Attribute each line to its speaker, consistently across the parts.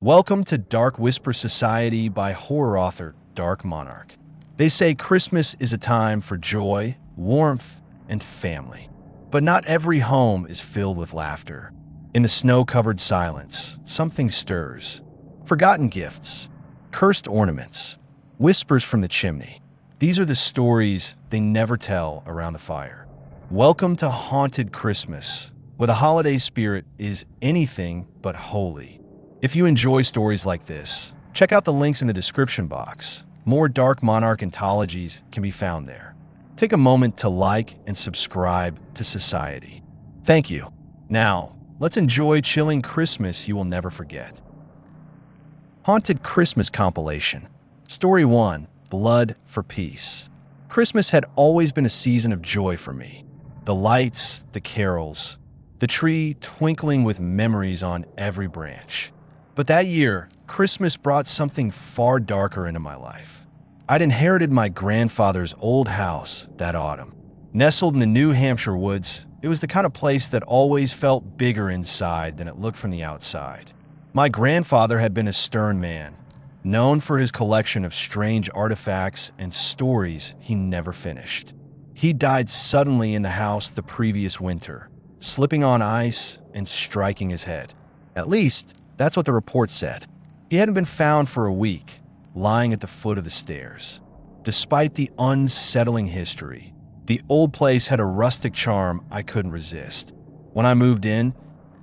Speaker 1: Welcome to Dark Whisper Society by horror author Dark Monarch. They say Christmas is a time for joy, warmth, and family. But not every home is filled with laughter. In the snow-covered silence, something stirs. Forgotten gifts, cursed ornaments, whispers from the chimney. These are the stories they never tell around the fire. Welcome to Haunted Christmas, where the holiday spirit is anything but holy. If you enjoy stories like this, check out the links in the description box. More Dark Monarch anthologies can be found there. Take a moment to like and subscribe to Society. Thank you. Now, let's enjoy chilling Christmas you will never forget. Haunted Christmas Compilation. Story 1. Blood for Peace. Christmas had always been a season of joy for me. The lights, the carols, the tree twinkling with memories on every branch. But that year, Christmas brought something far darker into my life. I'd inherited my grandfather's old house that autumn. Nestled in the New Hampshire woods, it was the kind of place that always felt bigger inside than it looked from the outside. My grandfather had been a stern man, known for his collection of strange artifacts and stories he never finished. He died suddenly in the house the previous winter, slipping on ice and striking his head. At least, that's what the report said. He hadn't been found for a week, lying at the foot of the stairs. Despite the unsettling history, the old place had a rustic charm I couldn't resist. When I moved in,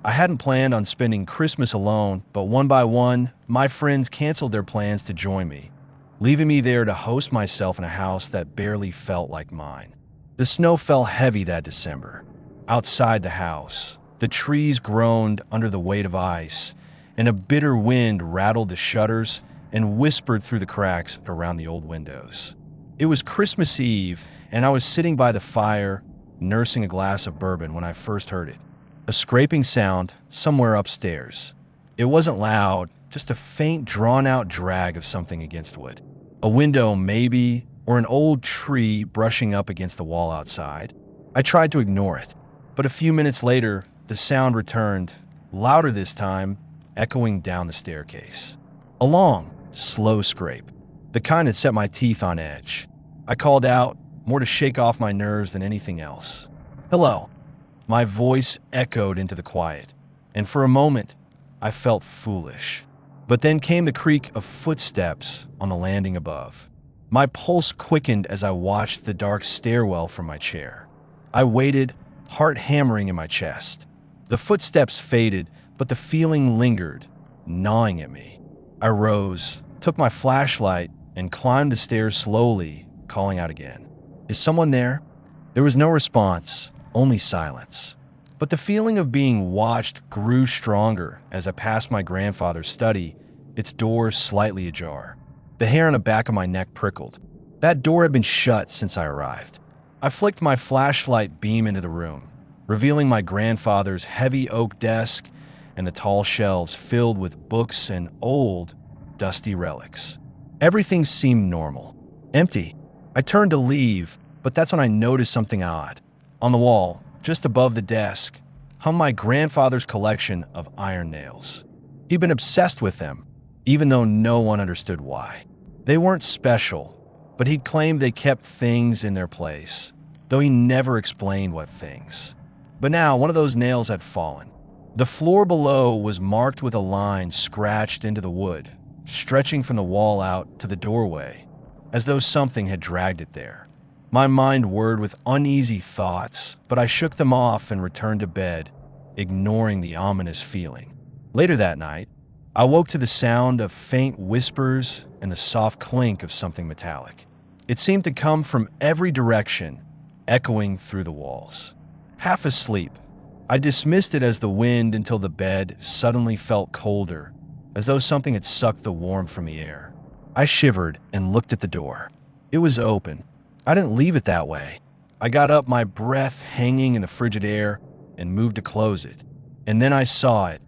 Speaker 1: I hadn't planned on spending Christmas alone, but one by one, my friends canceled their plans to join me, leaving me there to host myself in a house that barely felt like mine. The snow fell heavy that December. Outside the house, the trees groaned under the weight of ice, and a bitter wind rattled the shutters and whispered through the cracks around the old windows. It was Christmas Eve, and I was sitting by the fire, nursing a glass of bourbon when I first heard it. A scraping sound somewhere upstairs. It wasn't loud, just a faint, drawn-out drag of something against wood. A window, maybe, or an old tree brushing up against the wall outside. I tried to ignore it, but a few minutes later, the sound returned, louder this time, echoing down the staircase. A long, slow scrape, the kind that set my teeth on edge. I called out, more to shake off my nerves than anything else. "Hello." My voice echoed into the quiet, and for a moment, I felt foolish. But then came the creak of footsteps on the landing above. My pulse quickened as I watched the dark stairwell from my chair. I waited, heart hammering in my chest. The footsteps faded, but the feeling lingered, gnawing at me. I rose, took my flashlight, and climbed the stairs slowly, calling out again. "Is someone there?" There was no response, only silence. But the feeling of being watched grew stronger as I passed my grandfather's study, its door slightly ajar. The hair on the back of my neck prickled. That door had been shut since I arrived. I flicked my flashlight beam into the room, revealing my grandfather's heavy oak desk and the tall shelves filled with books and old, dusty relics. Everything seemed normal, empty. I turned to leave, but that's when I noticed something odd. On the wall, just above the desk, hung my grandfather's collection of iron nails. He'd been obsessed with them, even though no one understood why. They weren't special, but he'd claimed they kept things in their place, though he never explained what things. But now, one of those nails had fallen. The floor below was marked with a line scratched into the wood, stretching from the wall out to the doorway, as though something had dragged it there. My mind whirred with uneasy thoughts, but I shook them off and returned to bed, ignoring the ominous feeling. Later that night, I woke to the sound of faint whispers and the soft clink of something metallic. It seemed to come from every direction, echoing through the walls. Half asleep, I dismissed it as the wind until the bed suddenly felt colder, as though something had sucked the warmth from the air. I shivered and looked at the door. It was open. I didn't leave it that way. I got up, my breath hanging in the frigid air, and moved to close it. And then I saw it.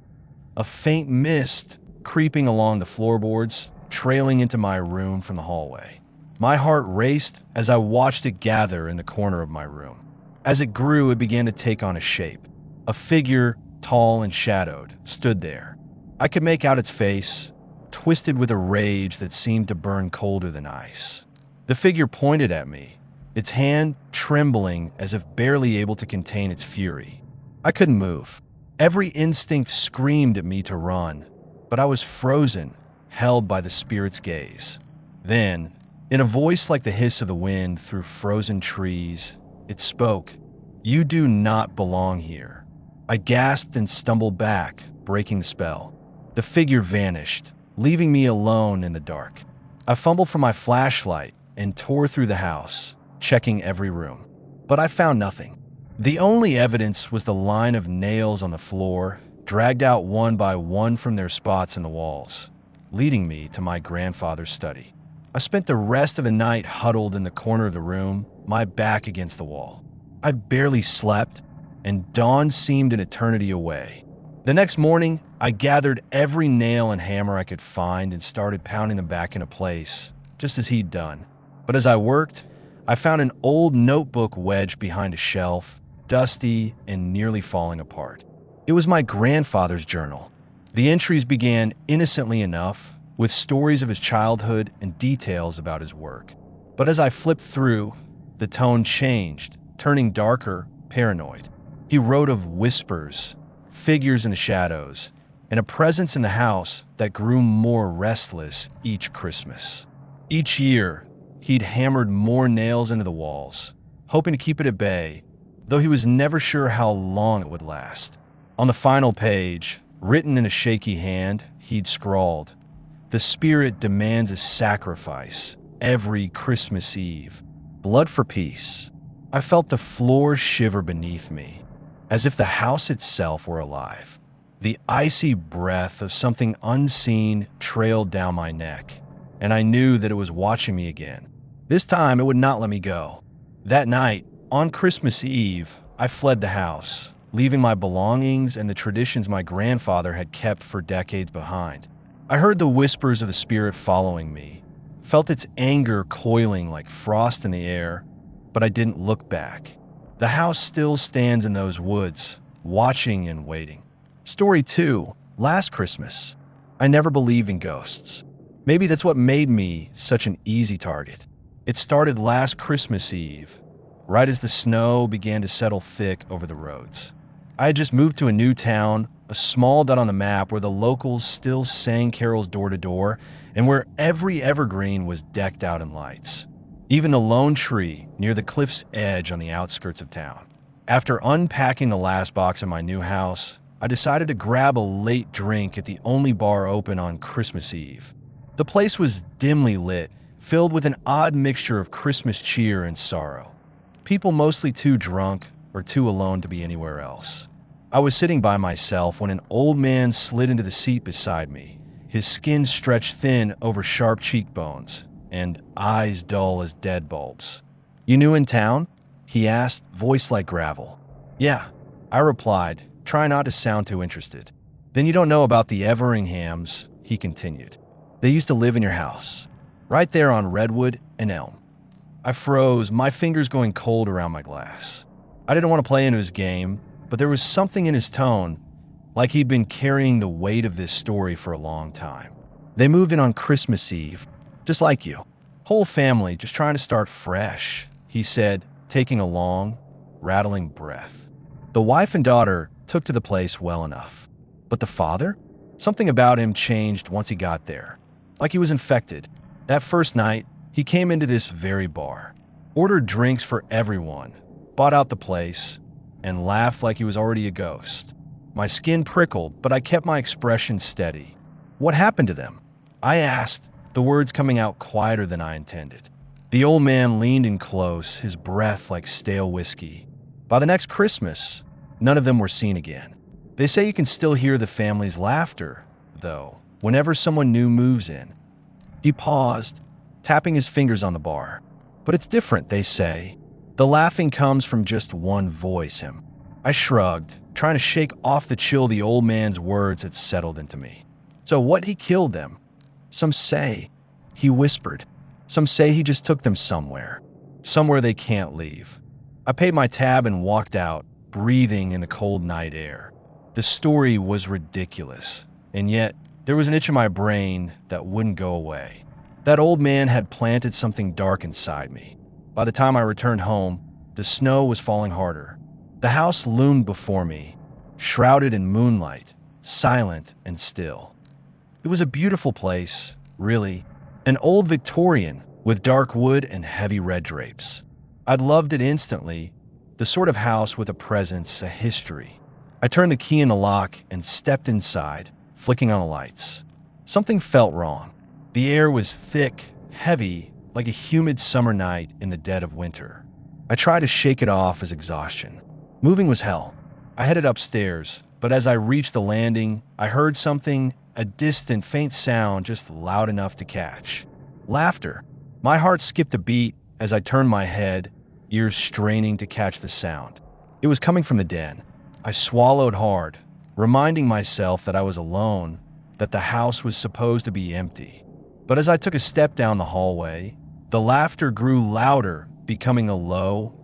Speaker 1: A faint mist creeping along the floorboards, trailing into my room from the hallway. My heart raced as I watched it gather in the corner of my room. As it grew, it began to take on a shape. A figure, tall and shadowed, stood there. I could make out its face, twisted with a rage that seemed to burn colder than ice. The figure pointed at me, its hand trembling as if barely able to contain its fury. I couldn't move. Every instinct screamed at me to run, but I was frozen, held by the spirit's gaze. Then, in a voice like the hiss of the wind through frozen trees, it spoke, "You do not belong here." I gasped and stumbled back, breaking the spell. The figure vanished, leaving me alone in the dark. I fumbled for my flashlight and tore through the house, checking every room. But I found nothing. The only evidence was the line of nails on the floor, dragged out one by one from their spots in the walls, leading me to my grandfather's study. I spent the rest of the night huddled in the corner of the room, my back against the wall. I barely slept, and dawn seemed an eternity away. The next morning, I gathered every nail and hammer I could find and started pounding them back into place, just as he'd done. But as I worked, I found an old notebook wedged behind a shelf, dusty and nearly falling apart. It was my grandfather's journal. The entries began innocently enough, with stories of his childhood and details about his work. But as I flipped through, the tone changed, turning darker, paranoid. He wrote of whispers, figures in the shadows, and a presence in the house that grew more restless each Christmas. Each year, he'd hammered more nails into the walls, hoping to keep it at bay, though he was never sure how long it would last. On the final page, written in a shaky hand, he'd scrawled, "The spirit demands a sacrifice every Christmas Eve. Blood for peace." I felt the floor shiver beneath me, as if the house itself were alive. The icy breath of something unseen trailed down my neck, and I knew that it was watching me again. This time, it would not let me go. That night, on Christmas Eve, I fled the house, leaving my belongings and the traditions my grandfather had kept for decades behind. I heard the whispers of the spirit following me, felt its anger coiling like frost in the air, but I didn't look back. The house still stands in those woods, watching and waiting. Story 2, Last Christmas. I never believed in ghosts. Maybe that's what made me such an easy target. It started last Christmas Eve, right as the snow began to settle thick over the roads. I had just moved to a new town, a small dot on the map where the locals still sang carols door to door and where every evergreen was decked out in lights. Even the lone tree near the cliff's edge on the outskirts of town. After unpacking the last box of my new house, I decided to grab a late drink at the only bar open on Christmas Eve. The place was dimly lit, filled with an odd mixture of Christmas cheer and sorrow. People mostly too drunk or too alone to be anywhere else. I was sitting by myself when an old man slid into the seat beside me, his skin stretched thin over sharp cheekbones and eyes dull as dead bulbs. "You new in town?" he asked, voice like gravel. "Yeah," I replied, trying not to sound too interested. "Then you don't know about the Everinghams," he continued. "They used to live in your house, right there on Redwood and Elm." I froze, my fingers going cold around my glass. I didn't want to play into his game, but there was something in his tone, like he'd been carrying the weight of this story for a long time. "They moved in on Christmas Eve, just like you. Whole family just trying to start fresh," he said, taking a long, rattling breath. "The wife and daughter took to the place well enough. But the father? Something about him changed once he got there, like he was infected. That first night, he came into this very bar, ordered drinks for everyone, bought out the place, and laughed like he was already a ghost. My skin prickled, but I kept my expression steady. "What happened to them?" I asked, the words coming out quieter than I intended. The old man leaned in close, his breath like stale whiskey. "By the next Christmas, none of them were seen again. They say you can still hear the family's laughter, though, whenever someone new moves in." He paused, tapping his fingers on the bar. "But it's different, they say. The laughing comes from just one voice." I shrugged, trying to shake off the chill the old man's words had settled into me. "So what, he killed them?" "Some say," he whispered. "Some say he just took them somewhere they can't leave." I paid my tab and walked out, breathing in the cold night air. The story was ridiculous, and yet there was an itch in my brain that wouldn't go away. That old man had planted something dark inside me. By the time I returned home, the snow was falling harder. The house loomed before me, shrouded in moonlight, silent and still. It was a beautiful place, really, an old Victorian with dark wood and heavy red drapes. I'd loved it instantly, the sort of house with a presence, a history. I turned the key in the lock and stepped inside, flicking on the lights. Something felt wrong. The air was thick, heavy, like a humid summer night in the dead of winter. I tried to shake it off as exhaustion. Moving was hell. I headed upstairs, but as I reached the landing, I heard something, a distant, faint sound just loud enough to catch. Laughter. My heart skipped a beat as I turned my head, ears straining to catch the sound. It was coming from the den. I swallowed hard, reminding myself that I was alone, that the house was supposed to be empty. But as I took a step down the hallway, the laughter grew louder, becoming a low,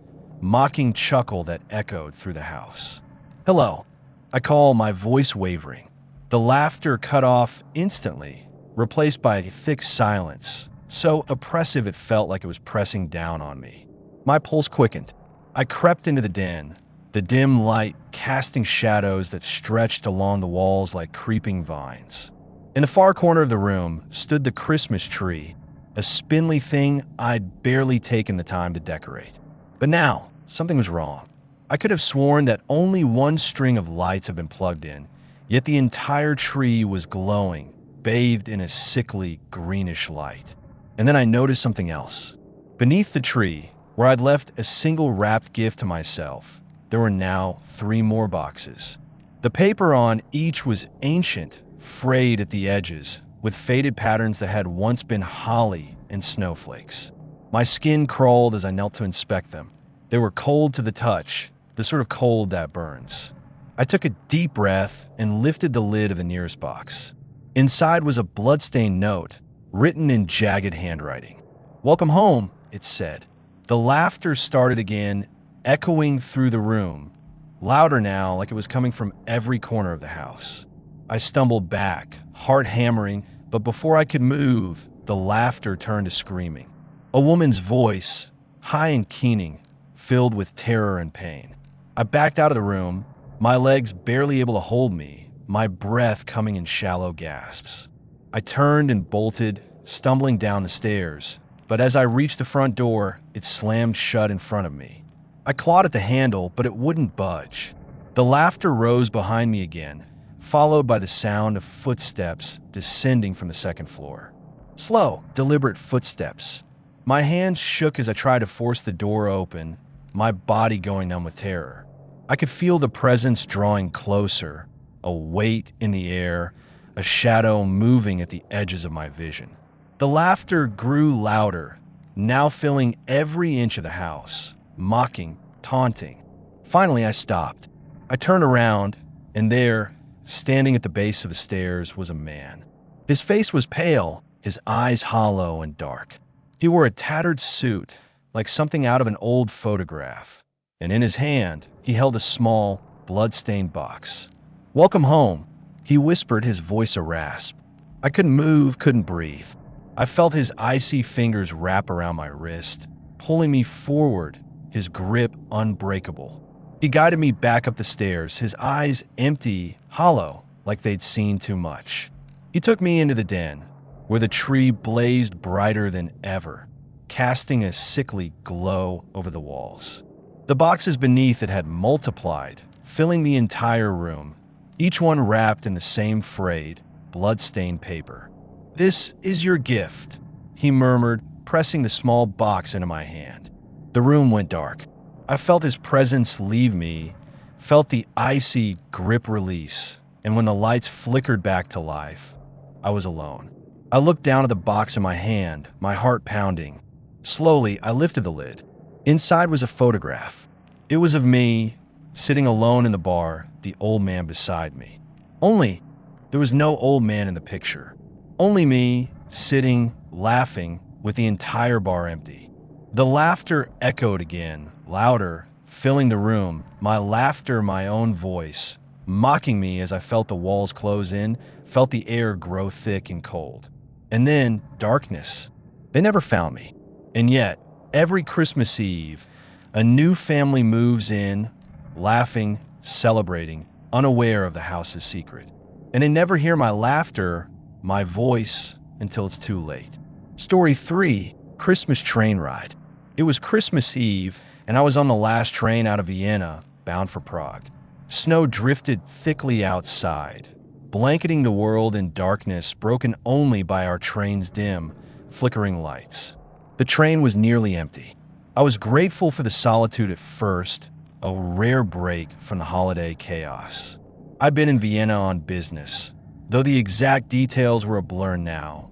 Speaker 1: mocking chuckle that echoed through the house. "Hello," I called, my voice wavering. The laughter cut off instantly, replaced by a thick silence, so oppressive it felt like it was pressing down on me. My pulse quickened. I crept into the den, the dim light casting shadows that stretched along the walls like creeping vines. In the far corner of the room stood the Christmas tree, a spindly thing I'd barely taken the time to decorate. But now, something was wrong. I could have sworn that only one string of lights had been plugged in, yet the entire tree was glowing, bathed in a sickly, greenish light. And then I noticed something else. Beneath the tree, where I'd left a single wrapped gift to myself, there were now 3 more boxes. The paper on each was ancient, frayed at the edges, with faded patterns that had once been holly and snowflakes. My skin crawled as I knelt to inspect them. They were cold to the touch, the sort of cold that burns. I took a deep breath and lifted the lid of the nearest box. Inside was a blood-stained note, written in jagged handwriting. "Welcome home," it said. The laughter started again, echoing through the room, louder now, like it was coming from every corner of the house. I stumbled back, heart hammering, but before I could move, the laughter turned to screaming. A woman's voice, high and keening, filled with terror and pain. I backed out of the room, my legs barely able to hold me, my breath coming in shallow gasps. I turned and bolted, stumbling down the stairs, but as I reached the front door, it slammed shut in front of me. I clawed at the handle, but it wouldn't budge. The laughter rose behind me again, followed by the sound of footsteps descending from the second floor. Slow, deliberate footsteps. My hands shook as I tried to force the door open, my body going numb with terror. I could feel the presence drawing closer, a weight in the air, a shadow moving at the edges of my vision. The laughter grew louder, now filling every inch of the house, mocking, taunting. Finally, I stopped. I turned around, and there, standing at the base of the stairs, was a man. His face was pale, his eyes hollow and dark. He wore a tattered suit, like something out of an old photograph, and in his hand, he held a small, blood-stained box. "Welcome home," he whispered, his voice a rasp. I couldn't move, couldn't breathe. I felt his icy fingers wrap around my wrist, pulling me forward, his grip unbreakable. He guided me back up the stairs, his eyes empty, hollow, like they'd seen too much. He took me into the den, where the tree blazed brighter than ever, casting a sickly glow over the walls. The boxes beneath it had multiplied, filling the entire room, each one wrapped in the same frayed, blood-stained paper. "This is your gift," he murmured, pressing the small box into my hand. The room went dark. I felt his presence leave me, felt the icy grip release, and when the lights flickered back to life, I was alone. I looked down at the box in my hand, my heart pounding. Slowly, I lifted the lid. Inside was a photograph. It was of me, sitting alone in the bar, the old man beside me. Only, there was no old man in the picture. Only me, sitting, laughing, with the entire bar empty. The laughter echoed again, louder, filling the room, my laughter my own voice, mocking me as I felt the walls close in, felt the air grow thick and cold. And then darkness. They never found me. And yet, every Christmas Eve, a new family moves in, laughing, celebrating, unaware of the house's secret. And they never hear my laughter, my voice, until it's too late. Story 3, Christmas Train Ride. It was Christmas Eve, and I was on the last train out of Vienna, bound for Prague. Snow drifted thickly outside, blanketing the world in darkness broken only by our train's dim, flickering lights. The train was nearly empty. I was grateful for the solitude at first, a rare break from the holiday chaos. I'd been in Vienna on business, though the exact details were a blur now.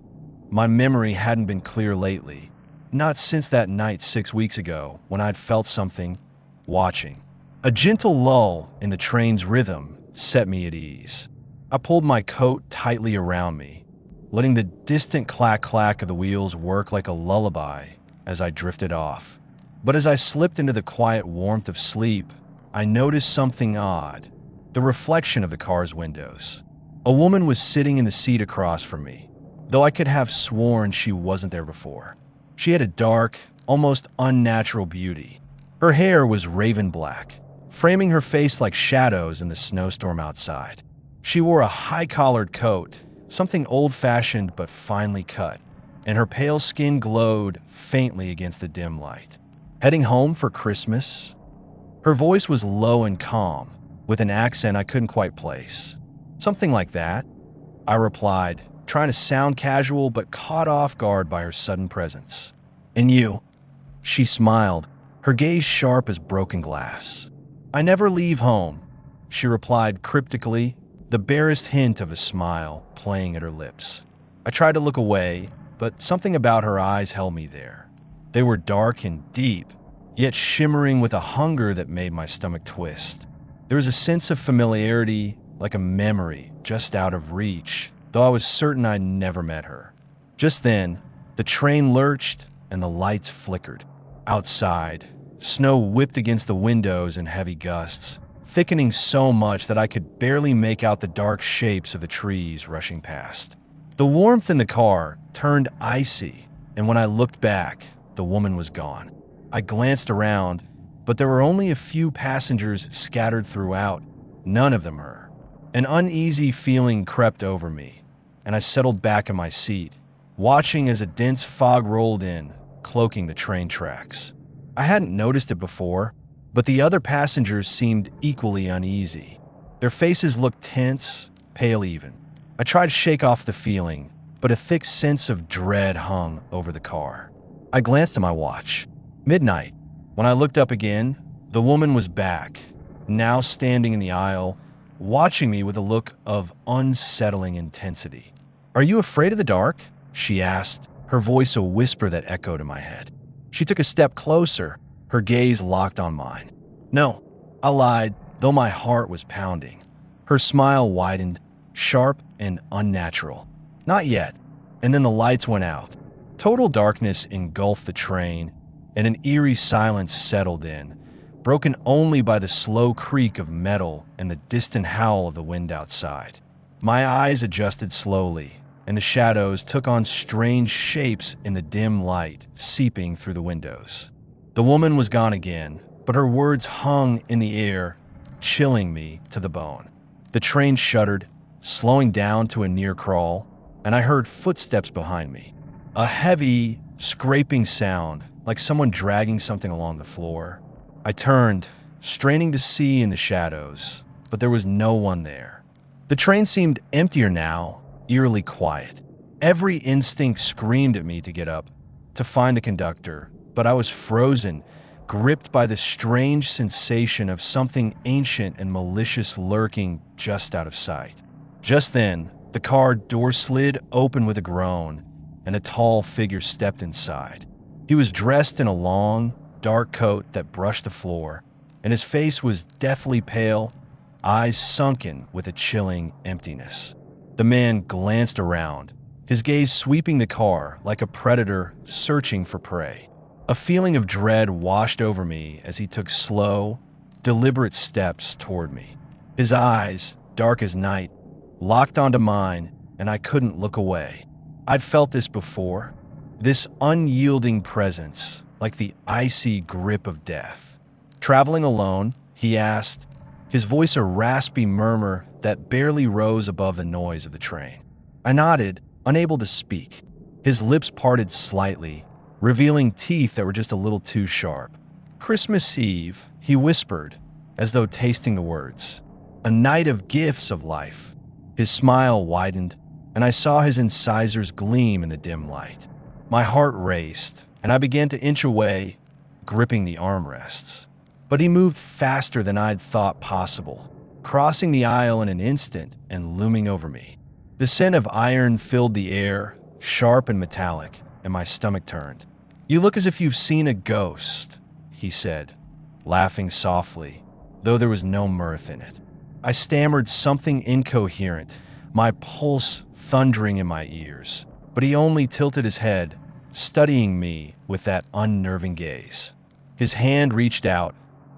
Speaker 1: My memory hadn't been clear lately, not since that night 6 weeks ago when I'd felt something, watching. A gentle lull in the train's rhythm set me at ease. I pulled my coat tightly around me, letting the distant clack-clack of the wheels work like a lullaby as I drifted off. But as I slipped into the quiet warmth of sleep, I noticed something odd, the reflection of the car's windows. A woman was sitting in the seat across from me, though I could have sworn she wasn't there before. She had a dark, almost unnatural beauty. Her hair was raven black, framing her face like shadows in the snowstorm outside. She wore a high-collared coat, something old-fashioned but finely cut, and her pale skin glowed faintly against the dim light. Heading home for Christmas? Her voice was low and calm, with an accent I couldn't quite place. Something like that, I replied, trying to sound casual but caught off guard by her sudden presence. And you? She smiled, her gaze sharp as broken glass. I never leave home, she replied cryptically, the barest hint of a smile playing at her lips. I tried to look away, but something about her eyes held me there. They were dark and deep, yet shimmering with a hunger that made my stomach twist. There was a sense of familiarity, like a memory just out of reach, though I was certain I'd never met her. Just then, the train lurched and the lights flickered. Outside, snow whipped against the windows in heavy gusts, thickening so much that I could barely make out the dark shapes of the trees rushing past. The warmth in the car turned icy, and when I looked back, the woman was gone. I glanced around, but there were only a few passengers scattered throughout, none of them her. An uneasy feeling crept over me, and I settled back in my seat, watching as a dense fog rolled in, cloaking the train tracks. I hadn't noticed it before, but the other passengers seemed equally uneasy. Their faces looked tense, pale even. I tried to shake off the feeling, but a thick sense of dread hung over the car. I glanced at my watch. Midnight. When I looked up again, the woman was back, now standing in the aisle, watching me with a look of unsettling intensity. "Are you afraid of the dark?" she asked, her voice a whisper that echoed in my head. She took a step closer, her gaze locked on mine. "No," I lied, though my heart was pounding. Her smile widened, sharp and unnatural. "Not yet." And then the lights went out. Total darkness engulfed the train, and an eerie silence settled in, broken only by the slow creak of metal and the distant howl of the wind outside. My eyes adjusted slowly, and the shadows took on strange shapes in the dim light seeping through the windows. The woman was gone again, but her words hung in the air, chilling me to the bone. The train shuddered, slowing down to a near crawl, and I heard footsteps behind me. A heavy, scraping sound, like someone dragging something along the floor. I turned, straining to see in the shadows, but there was no one there. The train seemed emptier now, eerily quiet. Every instinct screamed at me to get up, to find the conductor, but I was frozen, gripped by the strange sensation of something ancient and malicious lurking just out of sight. Just then, the car door slid open with a groan, and a tall figure stepped inside. He was dressed in a long, dark coat that brushed the floor, and his face was deathly pale, eyes sunken with a chilling emptiness. The man glanced around, his gaze sweeping the car like a predator searching for prey. A feeling of dread washed over me as he took slow, deliberate steps toward me. His eyes, dark as night, locked onto mine, and I couldn't look away. I'd felt this before, this unyielding presence, like the icy grip of death. Traveling alone, he asked, his voice a raspy murmur that barely rose above the noise of the train. I nodded, unable to speak. His lips parted slightly, revealing teeth that were just a little too sharp. Christmas Eve, he whispered, as though tasting the words. A night of gifts of life. His smile widened, and I saw his incisors gleam in the dim light. My heart raced, and I began to inch away, gripping the armrests. But he moved faster than I'd thought possible, crossing the aisle in an instant and looming over me. The scent of iron filled the air, sharp and metallic, and my stomach turned. "You look as if you've seen a ghost," he said, laughing softly, though there was no mirth in it. I stammered something incoherent, my pulse thundering in my ears, but he only tilted his head, studying me with that unnerving gaze. His hand reached out,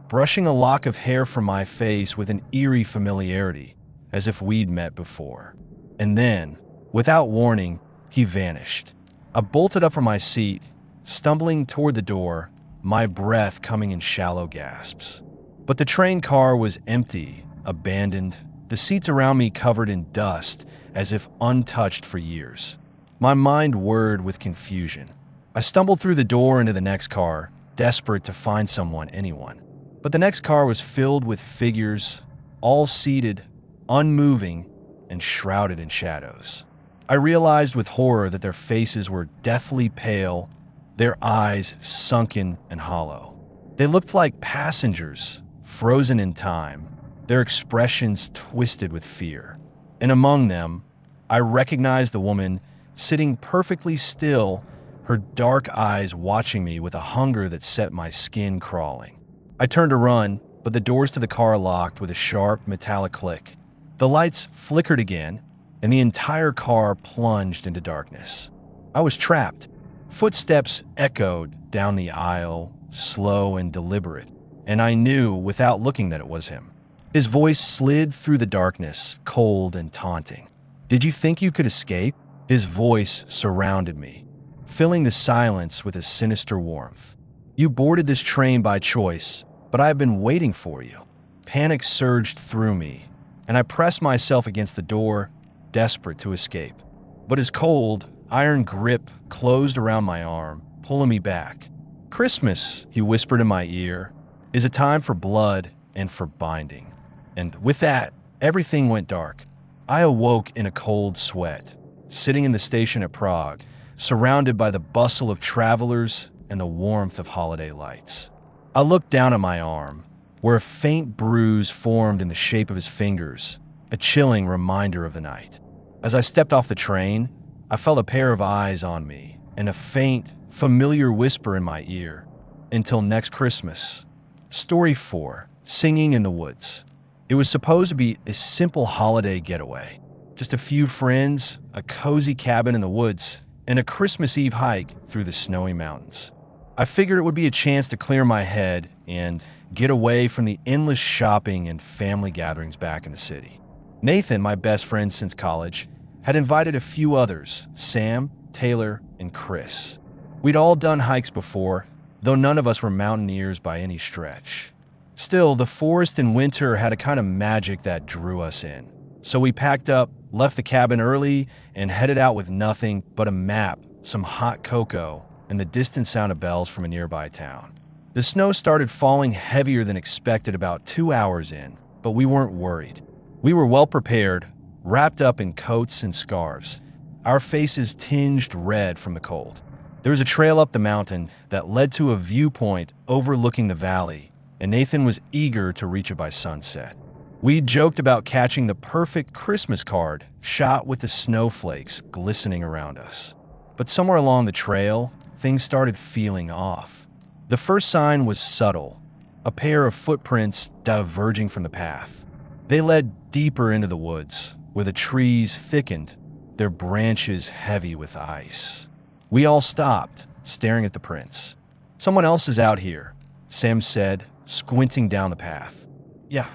Speaker 1: brushing a lock of hair from my face with an eerie familiarity, as if we'd met before. And then, without warning, he vanished. I bolted up from my seat, stumbling toward the door, my breath coming in shallow gasps. But the train car was empty, abandoned, the seats around me covered in dust, as if untouched for years. My mind whirred with confusion. I stumbled through the door into the next car, desperate to find someone, anyone. But the next car was filled with figures, all seated, unmoving, and shrouded in shadows. I realized with horror that their faces were deathly pale, their eyes sunken and hollow. They looked like passengers, frozen in time, their expressions twisted with fear. And among them, I recognized the woman sitting perfectly still, her dark eyes watching me with a hunger that set my skin crawling. I turned to run, but the doors to the car locked with a sharp, metallic click. The lights flickered again, and the entire car plunged into darkness. I was trapped. Footsteps echoed down the aisle, slow and deliberate, and I knew without looking that it was him. His voice slid through the darkness, cold and taunting. "Did you think you could escape?" His voice surrounded me, filling the silence with a sinister warmth. "You boarded this train by choice, but I have been waiting for you." Panic surged through me, and I pressed myself against the door, desperate to escape. But his cold, iron grip closed around my arm, pulling me back. "Christmas," he whispered in my ear, "is a time for blood and for binding." And with that, everything went dark. I awoke in a cold sweat, sitting in the station at Prague, surrounded by the bustle of travelers and the warmth of holiday lights. I looked down at my arm, where a faint bruise formed in the shape of his fingers, a chilling reminder of the night. As I stepped off the train, I felt a pair of eyes on me and a faint, familiar whisper in my ear. "Until next Christmas." Story 4. Singing in the Woods. It was supposed to be a simple holiday getaway. Just a few friends, a cozy cabin in the woods, and a Christmas Eve hike through the snowy mountains. I figured it would be a chance to clear my head and get away from the endless shopping and family gatherings back in the city. Nathan, my best friend since college, had invited a few others, Sam, Taylor, and Chris. We'd all done hikes before, though none of us were mountaineers by any stretch. Still, the forest in winter had a kind of magic that drew us in. So we packed up, left the cabin early, and headed out with nothing but a map, some hot cocoa, and the distant sound of bells from a nearby town. The snow started falling heavier than expected about 2 hours in, but we weren't worried. We were well prepared, wrapped up in coats and scarves, our faces tinged red from the cold. There was a trail up the mountain that led to a viewpoint overlooking the valley, and Nathan was eager to reach it by sunset. We joked about catching the perfect Christmas card shot with the snowflakes glistening around us. But somewhere along the trail, things started feeling off. The first sign was subtle, a pair of footprints diverging from the path. They led deeper into the woods, where the trees thickened, their branches heavy with ice. We all stopped, staring at the prints. "Someone else is out here," Sam said, squinting down the path. "Yeah,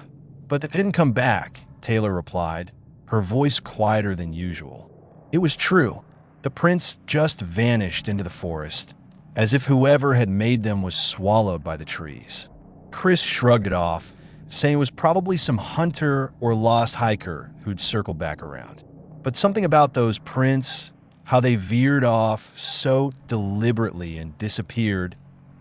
Speaker 1: But they didn't come back, Taylor replied, her voice quieter than usual. It was true. The prints just vanished into the forest, as if whoever had made them was swallowed by the trees. Chris shrugged it off, saying it was probably some hunter or lost hiker who'd circled back around. But something about those prints, how they veered off so deliberately and disappeared,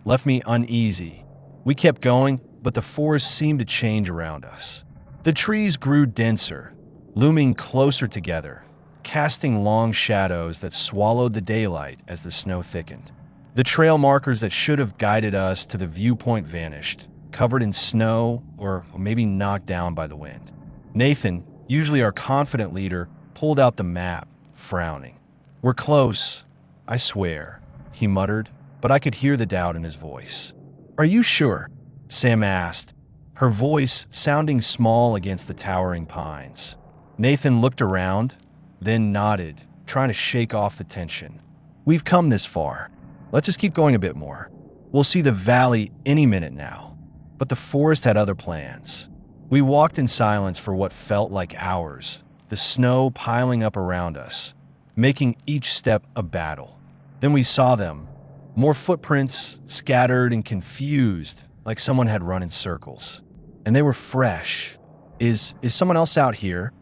Speaker 1: left me uneasy. We kept going, but the forest seemed to change around us. The trees grew denser, looming closer together, casting long shadows that swallowed the daylight as the snow thickened. The trail markers that should have guided us to the viewpoint vanished, covered in snow or maybe knocked down by the wind. Nathan, usually our confident leader, pulled out the map, frowning. "We're close, I swear," he muttered, but I could hear the doubt in his voice. "Are you sure?" Sam asked, her voice sounding small against the towering pines. Nathan looked around, then nodded, trying to shake off the tension. "We've come this far. Let's just keep going a bit more. We'll see the valley any minute now." But the forest had other plans. We walked in silence for what felt like hours, the snow piling up around us, making each step a battle. Then we saw them, more footprints, scattered and confused, like someone had run in circles. And they were fresh. Is someone else out here?"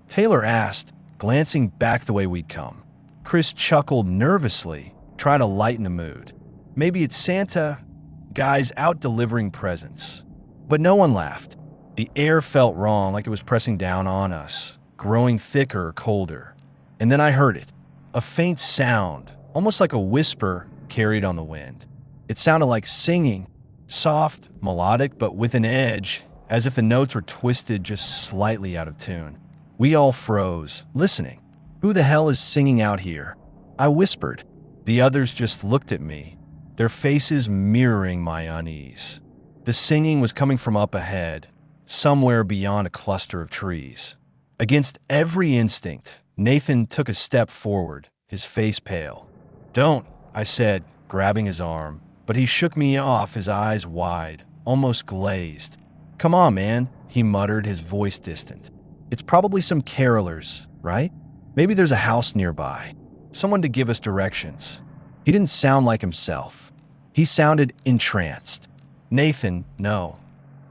Speaker 1: Taylor asked, glancing back the way we'd come. Chris chuckled nervously, trying to lighten the mood. "Maybe it's Santa, guys out delivering presents." But no one laughed. The air felt wrong, like it was pressing down on us, growing thicker, colder. And then I heard it, a faint sound, almost like a whisper carried on the wind. It sounded like singing, soft, melodic, but with an edge, as if the notes were twisted just slightly out of tune. We all froze, listening. "Who the hell is singing out here?" I whispered. The others just looked at me, their faces mirroring my unease. The singing was coming from up ahead, somewhere beyond a cluster of trees. Against every instinct, Nathan took a step forward, his face pale. "Don't," I said, grabbing his arm, but he shook me off, his eyes wide, almost glazed. "Come on, man," he muttered, his voice distant. "It's probably some carolers, right? Maybe there's a house nearby. Someone to give us directions." He didn't sound like himself. He sounded entranced. "Nathan, no,"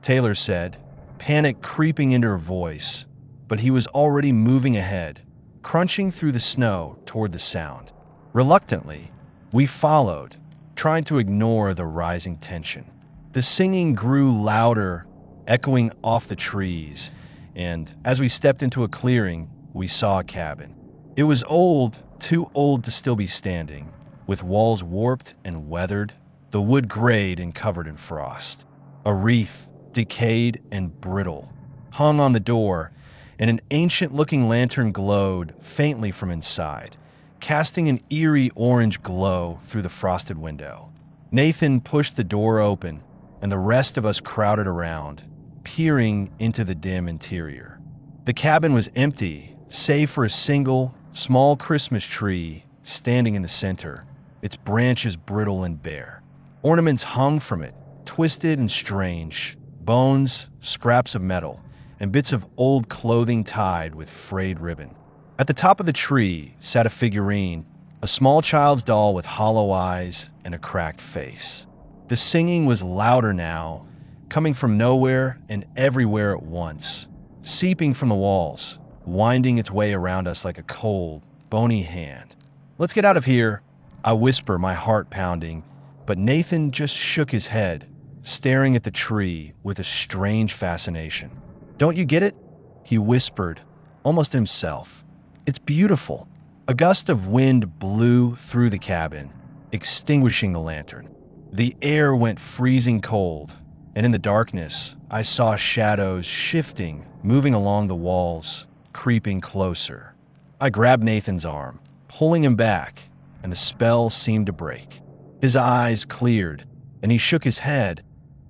Speaker 1: Taylor said, panic creeping into her voice, but he was already moving ahead, crunching through the snow toward the sound. Reluctantly, we followed, trying to ignore the rising tension. The singing grew louder, echoing off the trees, and as we stepped into a clearing, we saw a cabin. It was old, too old to still be standing, with walls warped and weathered, the wood grayed and covered in frost. A wreath, decayed and brittle, hung on the door, and an ancient-looking lantern glowed faintly from inside, casting an eerie orange glow through the frosted window. Nathan pushed the door open, and the rest of us crowded around, peering into the dim interior. The cabin was empty, save for a single, small Christmas tree standing in the center, its branches brittle and bare. Ornaments hung from it, twisted and strange, bones, scraps of metal, and bits of old clothing tied with frayed ribbon. At the top of the tree sat a figurine, a small child's doll with hollow eyes and a cracked face. The singing was louder now, coming from nowhere and everywhere at once, seeping from the walls, winding its way around us like a cold, bony hand. "Let's get out of here," I whisper, my heart pounding, but Nathan just shook his head, staring at the tree with a strange fascination. "Don't you get it?" he whispered, almost himself. "It's beautiful." A gust of wind blew through the cabin, extinguishing the lantern. The air went freezing cold, and in the darkness, I saw shadows shifting, moving along the walls, creeping closer. I grabbed Nathan's arm, pulling him back, and the spell seemed to break. His eyes cleared, and he shook his head,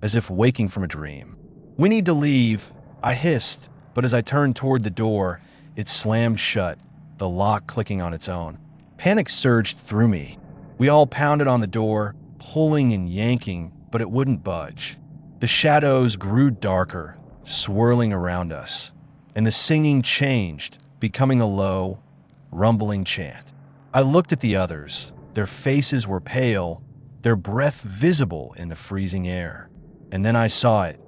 Speaker 1: as if waking from a dream. "We need to leave," I hissed, but as I turned toward the door, it slammed shut, the lock clicking on its own. Panic surged through me. We all pounded on the door, pulling and yanking, but it wouldn't budge. The shadows grew darker, swirling around us, and the singing changed, becoming a low, rumbling chant. I looked at the others. Their faces were pale, their breath visible in the freezing air. And then I saw it.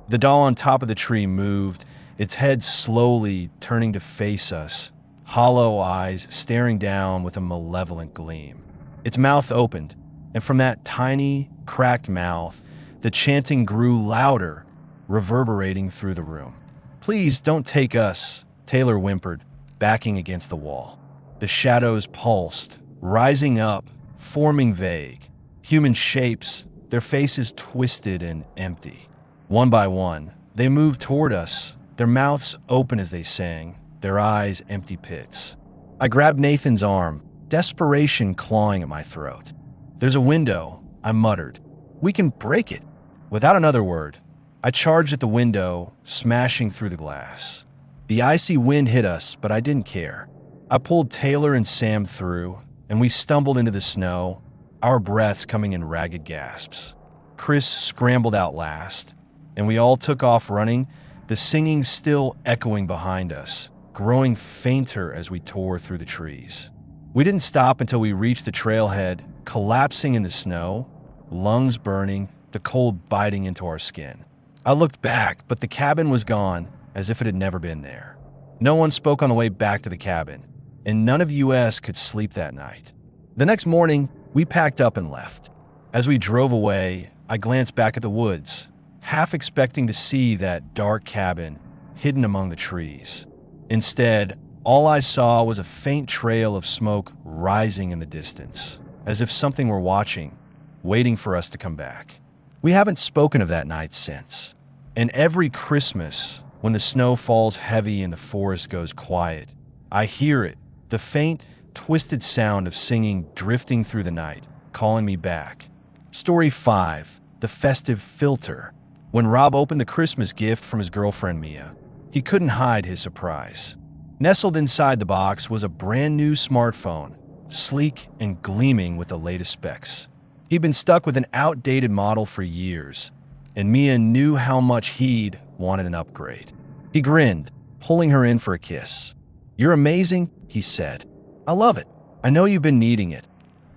Speaker 1: The doll on top of the tree moved, its head slowly turning to face us, hollow eyes staring down with a malevolent gleam. Its mouth opened, and from that tiny, cracked mouth, the chanting grew louder, reverberating through the room. "Please don't take us," Taylor whimpered, backing against the wall. The shadows pulsed, rising up, forming vague, human shapes, their faces twisted and empty. One by one, they moved toward us, their mouths open as they sang, their eyes empty pits. I grabbed Nathan's arm, desperation clawing at my throat. "There's a window," I muttered. "We can break it." Without another word, I charged at the window, smashing through the glass. The icy wind hit us, but I didn't care. I pulled Taylor and Sam through, and we stumbled into the snow, our breaths coming in ragged gasps. Chris scrambled out last, and we all took off running, the singing still echoing behind us, growing fainter as we tore through the trees. We didn't stop until we reached the trailhead, collapsing in the snow, lungs burning, the cold biting into our skin. I looked back, but the cabin was gone, as if it had never been there. No one spoke on the way back to the cabin, and none of US could sleep that night. The next morning, we packed up and left. As we drove away, I glanced back at the woods, half expecting to see that dark cabin hidden among the trees. Instead, all I saw was a faint trail of smoke rising in the distance, as if something were watching, waiting for us to come back. We haven't spoken of that night since. And every Christmas, when the snow falls heavy and the forest goes quiet, I hear it, the faint, twisted sound of singing drifting through the night, calling me back. Story 5, The Festive Filter. When Rob opened the Christmas gift from his girlfriend Mia, he couldn't hide his surprise. Nestled inside the box was a brand new smartphone, sleek and gleaming with the latest specs. He'd been stuck with an outdated model for years, and Mia knew how much he'd wanted an upgrade. He grinned, pulling her in for a kiss. "You're amazing," he said. "I love it. I know you've been needing it,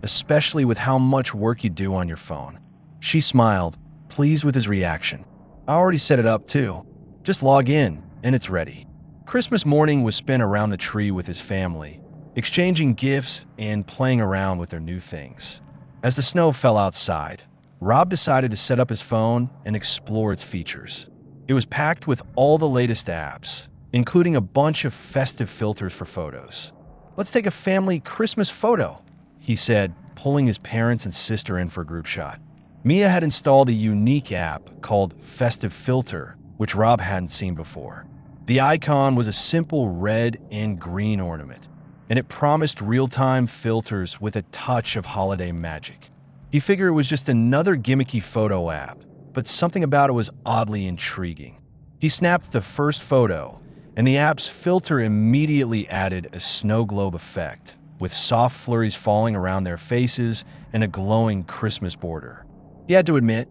Speaker 1: especially with how much work you do on your phone." She smiled, pleased with his reaction. "I already set it up too. Just log in, and it's ready." Christmas morning was spent around the tree with his family, exchanging gifts and playing around with their new things. As the snow fell outside, Rob decided to set up his phone and explore its features. It was packed with all the latest apps, including a bunch of festive filters for photos. "Let's take a family Christmas photo," he said, pulling his parents and sister in for a group shot. Mia had installed a unique app called Festive Filter, which Rob hadn't seen before. The icon was a simple red and green ornament, and it promised real-time filters with a touch of holiday magic. He figured it was just another gimmicky photo app, but something about it was oddly intriguing. He snapped the first photo, and the app's filter immediately added a snow globe effect, with soft flurries falling around their faces and a glowing Christmas border. He had to admit,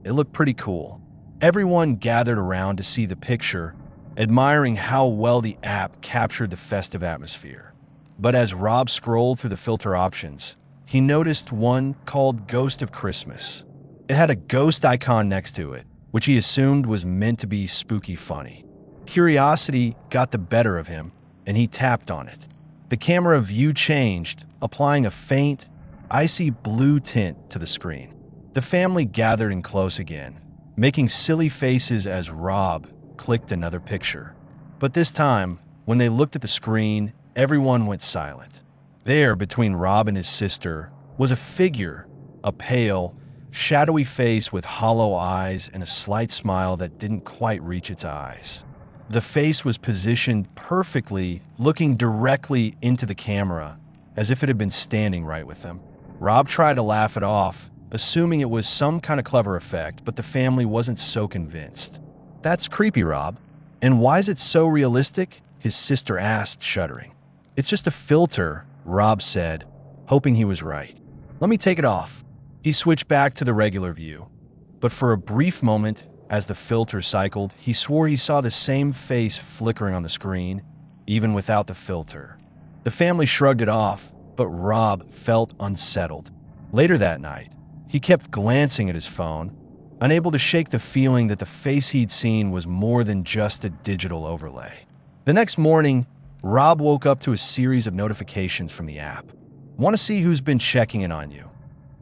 Speaker 1: it looked pretty cool. Everyone gathered around to see the picture, admiring how well the app captured the festive atmosphere. But as Rob scrolled through the filter options, he noticed one called Ghost of Christmas. It had a ghost icon next to it, which he assumed was meant to be spooky funny. Curiosity got the better of him, and he tapped on it. The camera view changed, applying a faint, icy blue tint to the screen. The family gathered in close again, making silly faces as Rob clicked another picture. But this time, when they looked at the screen, everyone went silent. There, between Rob and his sister, was a figure, a pale, shadowy face with hollow eyes and a slight smile that didn't quite reach its eyes. The face was positioned perfectly, looking directly into the camera, as if it had been standing right with them. Rob tried to laugh it off, assuming it was some kind of clever effect, but the family wasn't so convinced. "That's creepy, Rob. And why is it so realistic?" his sister asked, shuddering. "It's just a filter," Rob said, hoping he was right. "Let me take it off." He switched back to the regular view, but for a brief moment, As the filter cycled, he swore he saw the same face flickering on the screen, even without the filter. The family shrugged it off, but Rob felt unsettled. Later that night, he kept glancing at his phone, unable to shake the feeling that the face he'd seen was more than just a digital overlay. The next morning, Rob woke up to a series of notifications from the app. Want to see who's been checking in on you?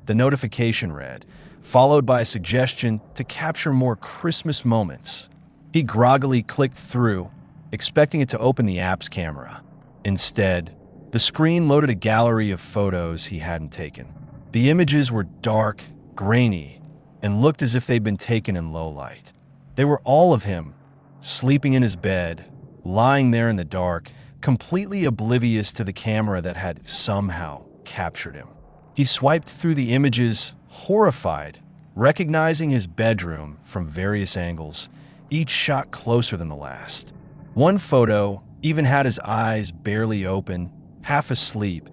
Speaker 1: The notification read, followed by a suggestion to capture more Christmas moments. He groggily clicked through, expecting it to open the app's camera. Instead, the screen loaded a gallery of photos he hadn't taken. The images were dark, grainy, and looked as if they'd been taken in low light. They were all of him, sleeping in his bed, lying there in the dark, completely oblivious to the camera that had somehow captured him. He swiped through the images, horrified, recognizing his bedroom from various angles, each shot closer than the last. One photo even had his eyes barely open, half asleep,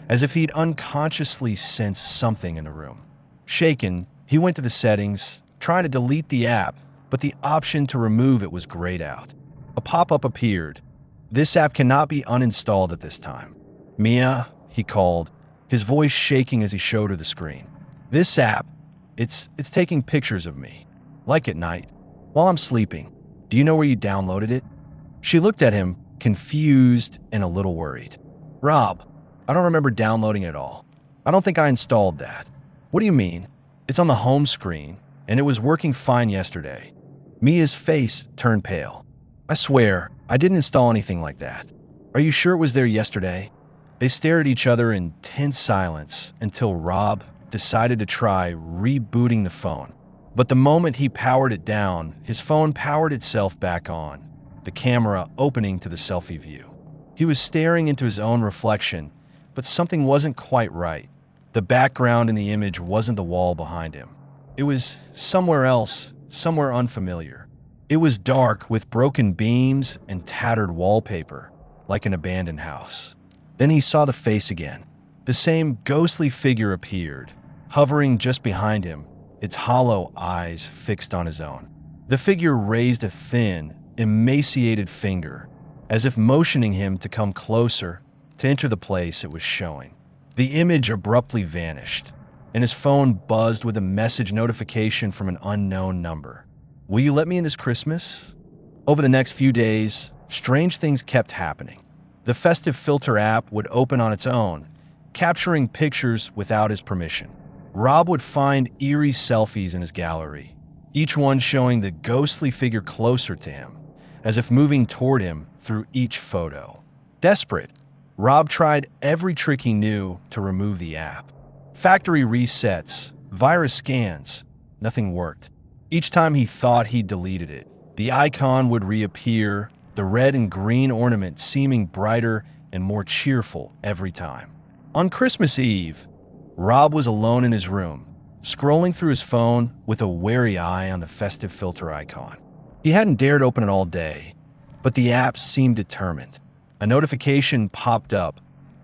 Speaker 1: as if he'd unconsciously sensed something in the room. Shaken, he went to the settings, trying to delete the app, but the option to remove it was grayed out. A pop-up appeared. This app cannot be uninstalled at this time. Mia, he called, his voice shaking as he showed her the screen. This app, it's taking pictures of me, like at night, while I'm sleeping. Do you know where you downloaded it? She looked at him, confused and a little worried. Rob, I don't remember downloading it at all. I don't think I installed that. What do you mean? It's on the home screen, and it was working fine yesterday. Mia's face turned pale. I swear, I didn't install anything like that. Are you sure it was there yesterday? They stared at each other in tense silence until Rob decided to try rebooting the phone. But the moment he powered it down, his phone powered itself back on, the camera opening to the selfie view. He was staring into his own reflection, but something wasn't quite right. The background in the image wasn't the wall behind him. It was somewhere else, somewhere unfamiliar. It was dark with broken beams and tattered wallpaper, like an abandoned house. Then he saw the face again. The same ghostly figure appeared, hovering just behind him, its hollow eyes fixed on his own. The figure raised a thin, emaciated finger, as if motioning him to come closer, to enter the place it was showing. The image abruptly vanished, and his phone buzzed with a message notification from an unknown number. Will you let me in this Christmas? Over the next few days, strange things kept happening. The Festive filter app would open on its own, capturing pictures without his permission. Rob would find eerie selfies in his gallery, each one showing the ghostly figure closer to him, as if moving toward him through each photo. Desperate, Rob tried every trick he knew to remove the app. Factory resets, virus scans, nothing worked. Each time he thought he'd deleted it, the icon would reappear, the red and green ornament seeming brighter and more cheerful every time. On Christmas Eve, Rob was alone in his room, scrolling through his phone with a wary eye on the Festive filter icon. He hadn't dared open it all day, but the app seemed determined. A notification popped up,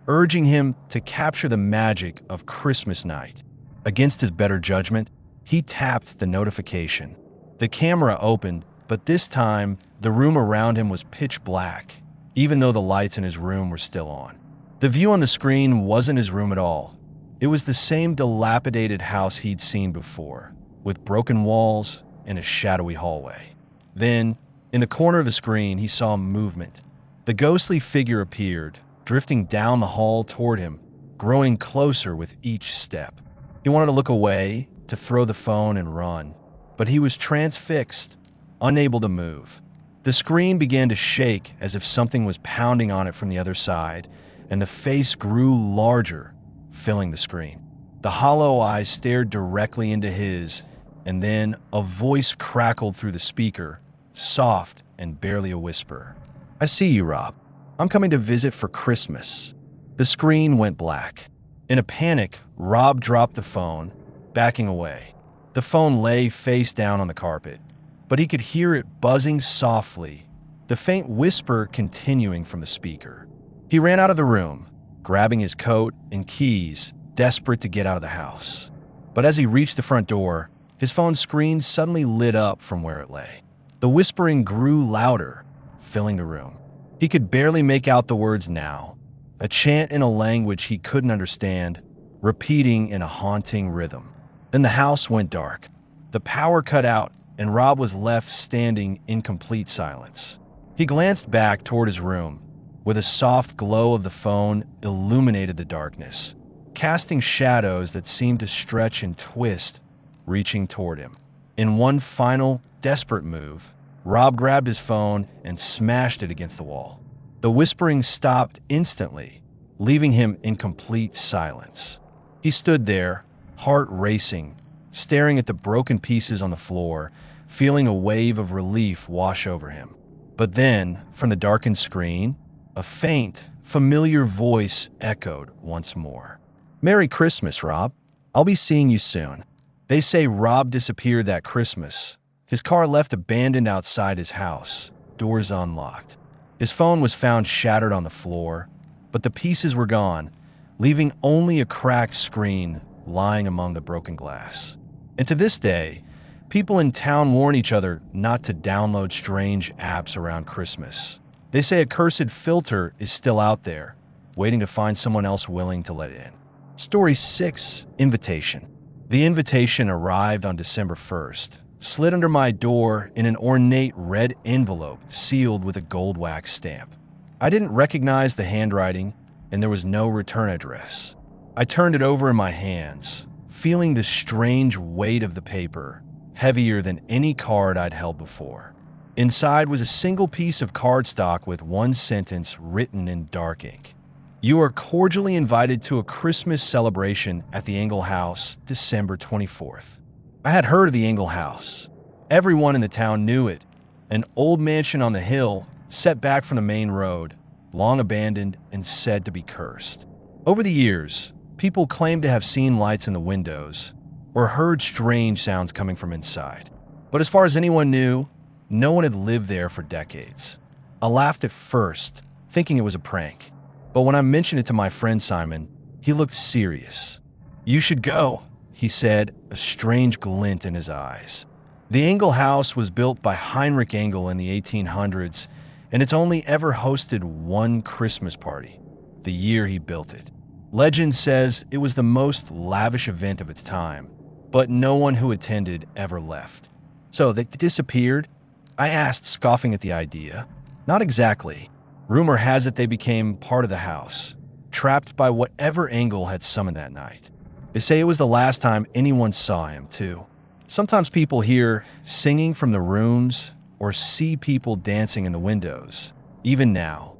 Speaker 1: urging him to capture the magic of Christmas night. Against his better judgment, he tapped the notification. The camera opened, but this time, the room around him was pitch black, even though the lights in his room were still on. The view on the screen wasn't his room at all. It was the same dilapidated house he'd seen before, with broken walls and a shadowy hallway. Then, in the corner of the screen, he saw movement. The ghostly figure appeared, drifting down the hall toward him, growing closer with each step. He wanted to look away, to throw the phone and run, but he was transfixed, unable to move. The screen began to shake as if something was pounding on it from the other side, and the face grew larger, filling the screen. The hollow eyes stared directly into his, and then a voice crackled through the speaker, soft and barely a whisper. I see you, Rob. I'm coming to visit for Christmas. The screen went black. In a panic, Rob dropped the phone, backing away. The phone lay face down on the carpet, but he could hear it buzzing softly, the faint whisper continuing from the speaker. He ran out of the room, grabbing his coat and keys, desperate to get out of the house. But as he reached the front door, His phone screen suddenly lit up from where it lay. The whispering grew louder, filling the room. He could barely make out the words now, a chant in a language he couldn't understand, repeating in a haunting rhythm. Then the house went dark. The power cut out, and Rob was left standing in complete silence. He glanced back toward his room, where the soft glow of the phone illuminated the darkness, casting shadows that seemed to stretch and twist, reaching toward him. In one final, desperate move, Rob grabbed his phone and smashed it against the wall. The whispering stopped instantly, leaving him in complete silence. He stood there, heart racing, staring at the broken pieces on the floor, feeling a wave of relief wash over him. But then, from the darkened screen, a faint, familiar voice echoed once more. "Merry Christmas, Rob. I'll be seeing you soon." They say Rob disappeared that Christmas. His car left abandoned outside his house, doors unlocked. His phone was found shattered on the floor, but the pieces were gone, leaving only a cracked screen lying among the broken glass. And to this day, people in town warn each other not to download strange apps around Christmas. They say a cursed filter is still out there, waiting to find someone else willing to let it in. Story 6, Invitation. The invitation arrived on December 1st, slid under my door in an ornate red envelope sealed with a gold wax stamp. I didn't recognize the handwriting, and there was no return address. I turned it over in my hands, feeling the strange weight of the paper, heavier than any card I'd held before. Inside was a single piece of cardstock with one sentence written in dark ink. "You are cordially invited to a Christmas celebration at the Engel House, December 24th. I had heard of the Engel House. Everyone in the town knew it. An old mansion on the hill, set back from the main road, long abandoned and said to be cursed. Over the years, people claimed to have seen lights in the windows or heard strange sounds coming from inside. But as far as anyone knew, no one had lived there for decades. I laughed at first, thinking it was a prank. But when I mentioned it to my friend Simon, he looked serious. "You should go," he said, a strange glint in his eyes. The Engel House was built by Heinrich Engel in the 1800s, and it's only ever hosted one Christmas party, the year he built it. Legend says it was the most lavish event of its time, but no one who attended ever left. "So they disappeared?" I asked, scoffing at the idea. "Not exactly. Rumor has it they became part of the house, trapped by whatever Engel had summoned that night. They say it was the last time anyone saw him, too. Sometimes people hear singing from the rooms or see people dancing in the windows, even now."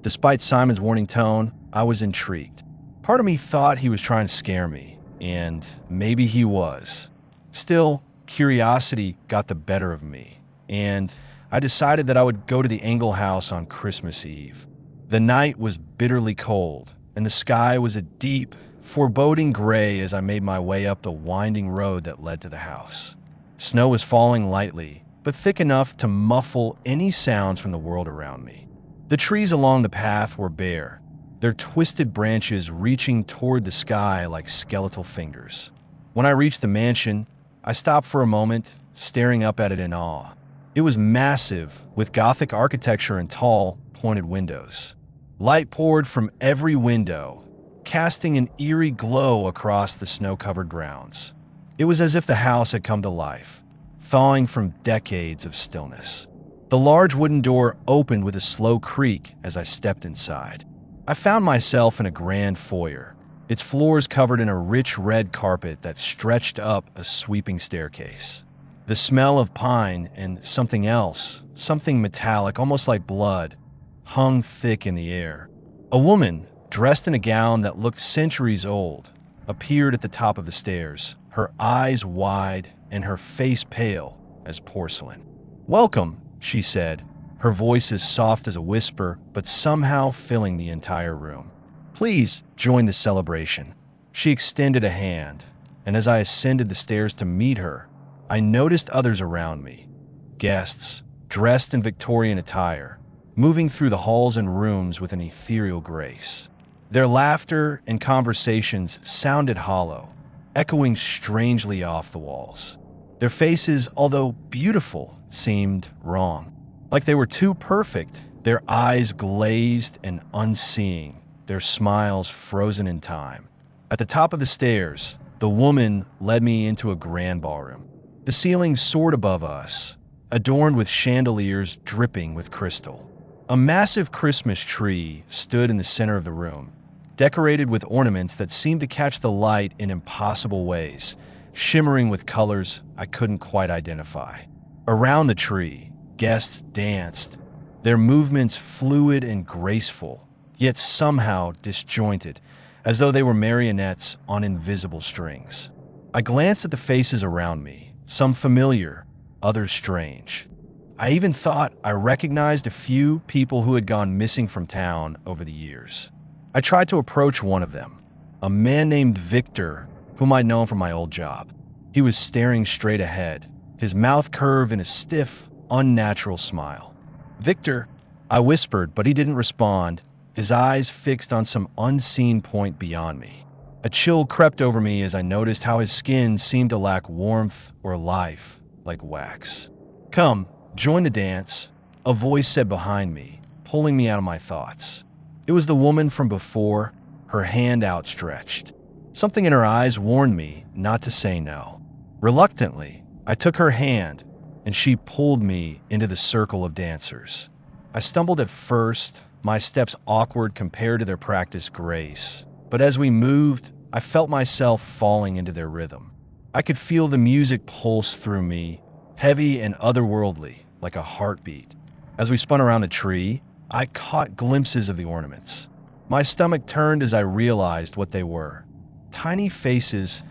Speaker 1: Despite Simon's warning tone, I was intrigued. Part of me thought he was trying to scare me, and maybe he was. Still, curiosity got the better of me, and I decided that I would go to the Engel House on Christmas Eve. The night was bitterly cold, and the sky was a deep, foreboding gray as I made my way up the winding road that led to the house. Snow was falling lightly, but thick enough to muffle any sounds from the world around me. The trees along the path were bare, their twisted branches reaching toward the sky like skeletal fingers. When I reached the mansion, I stopped for a moment, staring up at it in awe. It was massive, with Gothic architecture and tall, pointed windows. Light poured from every window, casting an eerie glow across the snow-covered grounds. It was as if the house had come to life, thawing from decades of stillness. The large wooden door opened with a slow creak as I stepped inside. I found myself in a grand foyer, its floors covered in a rich red carpet that stretched up a sweeping staircase. The smell of pine and something else, something metallic, almost like blood, hung thick in the air. A woman, dressed in a gown that looked centuries old, appeared at the top of the stairs, her eyes wide and her face pale as porcelain. "Welcome," she said, her voice as soft as a whisper, but somehow filling the entire room. "Please join the celebration." She extended a hand, and as I ascended the stairs to meet her, I noticed others around me, guests, dressed in Victorian attire, moving through the halls and rooms with an ethereal grace. Their laughter and conversations sounded hollow, echoing strangely off the walls. Their faces, although beautiful, seemed wrong. Like they were too perfect, their eyes glazed and unseeing, their smiles frozen in time. At the top of the stairs, the woman led me into a grand ballroom. The ceiling soared above us, adorned with chandeliers dripping with crystal. A massive Christmas tree stood in the center of the room, decorated with ornaments that seemed to catch the light in impossible ways, shimmering with colors I couldn't quite identify. Around the tree, guests danced, their movements fluid and graceful, yet somehow disjointed, as though they were marionettes on invisible strings. I glanced at the faces around me, some familiar, others strange. I even thought I recognized a few people who had gone missing from town over the years. I tried to approach one of them, a man named Victor, whom I'd known from my old job. He was staring straight ahead, his mouth curved in a stiff, unnatural smile. "Victor," I whispered, but he didn't respond, his eyes fixed on some unseen point beyond me. A chill crept over me as I noticed how his skin seemed to lack warmth or life, like wax. "Come, join the dance," a voice said behind me, pulling me out of my thoughts. It was the woman from before, her hand outstretched. Something in her eyes warned me not to say no. Reluctantly, I took her hand, and she pulled me into the circle of dancers. I stumbled at first, my steps awkward compared to their practiced grace. But as we moved, I felt myself falling into their rhythm. I could feel the music pulse through me, heavy and otherworldly, like a heartbeat. As we spun around the tree, I caught glimpses of the ornaments. My stomach turned as I realized what they were. Tiny faces,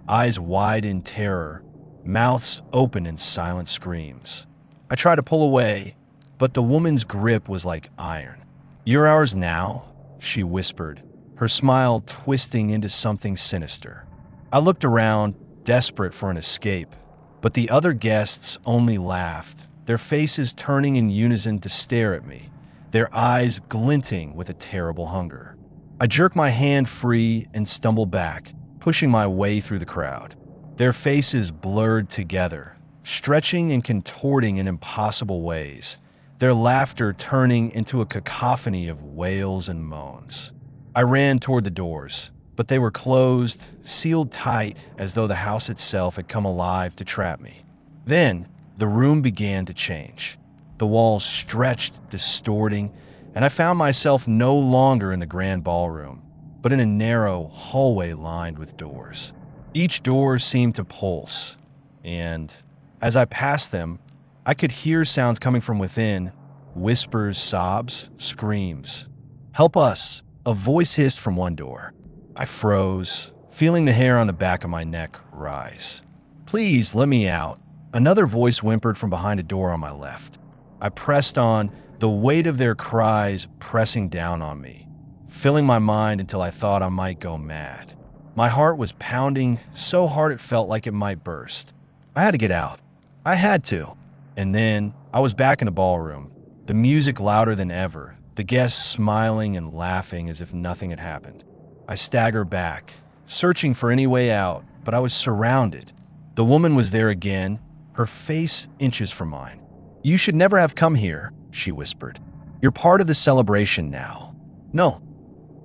Speaker 1: eyes wide in terror, mouths open in silent screams. I tried to pull away, but the woman's grip was like iron. "You're ours now," she whispered, her smile twisting into something sinister. I looked around, desperate for an escape, but the other guests only laughed, their faces turning in unison to stare at me, their eyes glinting with a terrible hunger. I jerked my hand free and stumbled back, pushing my way through the crowd. Their faces blurred together, stretching and contorting in impossible ways, their laughter turning into a cacophony of wails and moans. I ran toward the doors, but they were closed, sealed tight as though the house itself had come alive to trap me. Then, the room began to change. The walls stretched, distorting, and I found myself no longer in the grand ballroom, but in a narrow hallway lined with doors. Each door seemed to pulse, and as I passed them, I could hear sounds coming from within, whispers, sobs, screams. "Help us!" a voice hissed from one door. I froze, feeling the hair on the back of my neck rise. "Please, let me out," another voice whimpered from behind a door on my left. I pressed on, the weight of their cries pressing down on me, filling my mind until I thought I might go mad. My heart was pounding so hard it felt like it might burst. I had to get out. I had to. And then I was back in the ballroom, the music louder than ever, the guests smiling and laughing as if nothing had happened. I staggered back, searching for any way out, but I was surrounded. The woman was there again, her face inches from mine. "You should never have come here," she whispered. "You're part of the celebration now." "No,"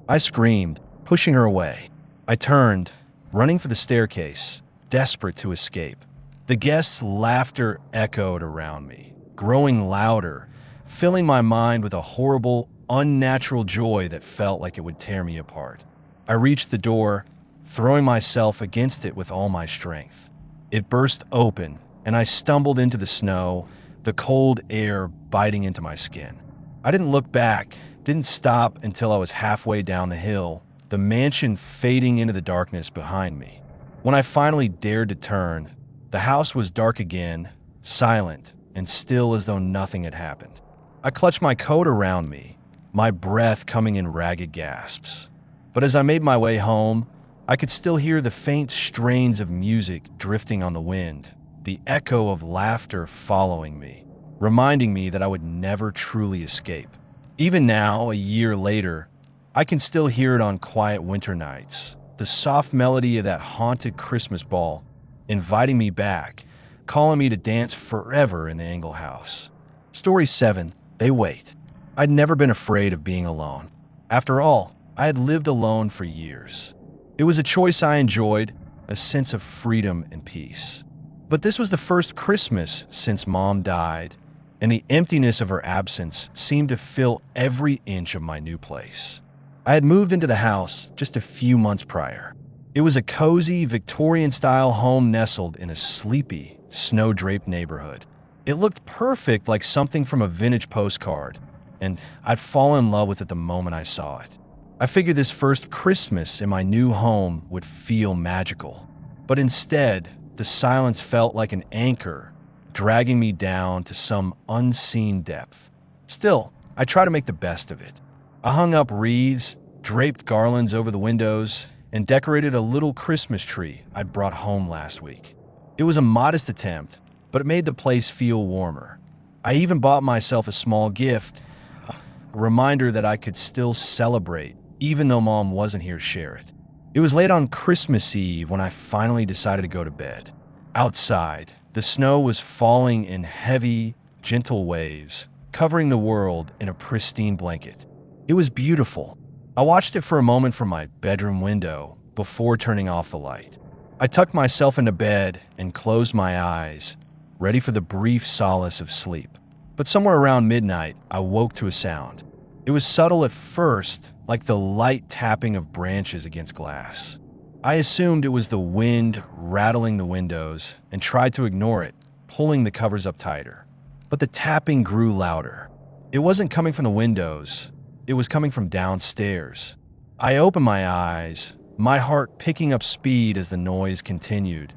Speaker 1: I screamed, pushing her away. I turned, running for the staircase, desperate to escape. The guests' laughter echoed around me, growing louder, filling my mind with a horrible, unnatural joy that felt like it would tear me apart. I reached the door, throwing myself against it with all my strength. It burst open, and I stumbled into the snow, the cold air biting into my skin. I didn't look back, didn't stop until I was halfway down the hill, the mansion fading into the darkness behind me. When I finally dared to turn, the house was dark again, silent, and still as though nothing had happened. I clutched my coat around me, my breath coming in ragged gasps. But as I made my way home, I could still hear the faint strains of music drifting on the wind, the echo of laughter following me, reminding me that I would never truly escape. Even now, a year later, I can still hear it on quiet winter nights, the soft melody of that haunted Christmas ball, inviting me back, calling me to dance forever in the Angle house. Story 7. They wait. I'd never been afraid of being alone. After all, I had lived alone for years. It was a choice I enjoyed, a sense of freedom and peace. But this was the first Christmas since Mom died, and the emptiness of her absence seemed to fill every inch of my new place. I had moved into the house just a few months prior. It was a cozy, Victorian-style home nestled in a sleepy, snow-draped neighborhood. It looked perfect, like something from a vintage postcard, and I'd fallen in love with it the moment I saw it. I figured this first Christmas in my new home would feel magical. But instead, the silence felt like an anchor, dragging me down to some unseen depth. Still, I tried to make the best of it. I hung up wreaths, draped garlands over the windows, and decorated a little Christmas tree I'd brought home last week. It was a modest attempt, but it made the place feel warmer. I even bought myself a small gift, a reminder that I could still celebrate, even though Mom wasn't here to share it. It was late on Christmas Eve when I finally decided to go to bed. Outside, the snow was falling in heavy, gentle waves, covering the world in a pristine blanket. It was beautiful. I watched it for a moment from my bedroom window before turning off the light. I tucked myself into bed and closed my eyes, ready for the brief solace of sleep. But somewhere around midnight, I woke to a sound. It was subtle at first, like the light tapping of branches against glass. I assumed it was the wind rattling the windows and tried to ignore it, pulling the covers up tighter. But the tapping grew louder. It wasn't coming from the windows. It was coming from downstairs. I opened my eyes, my heart picking up speed as the noise continued.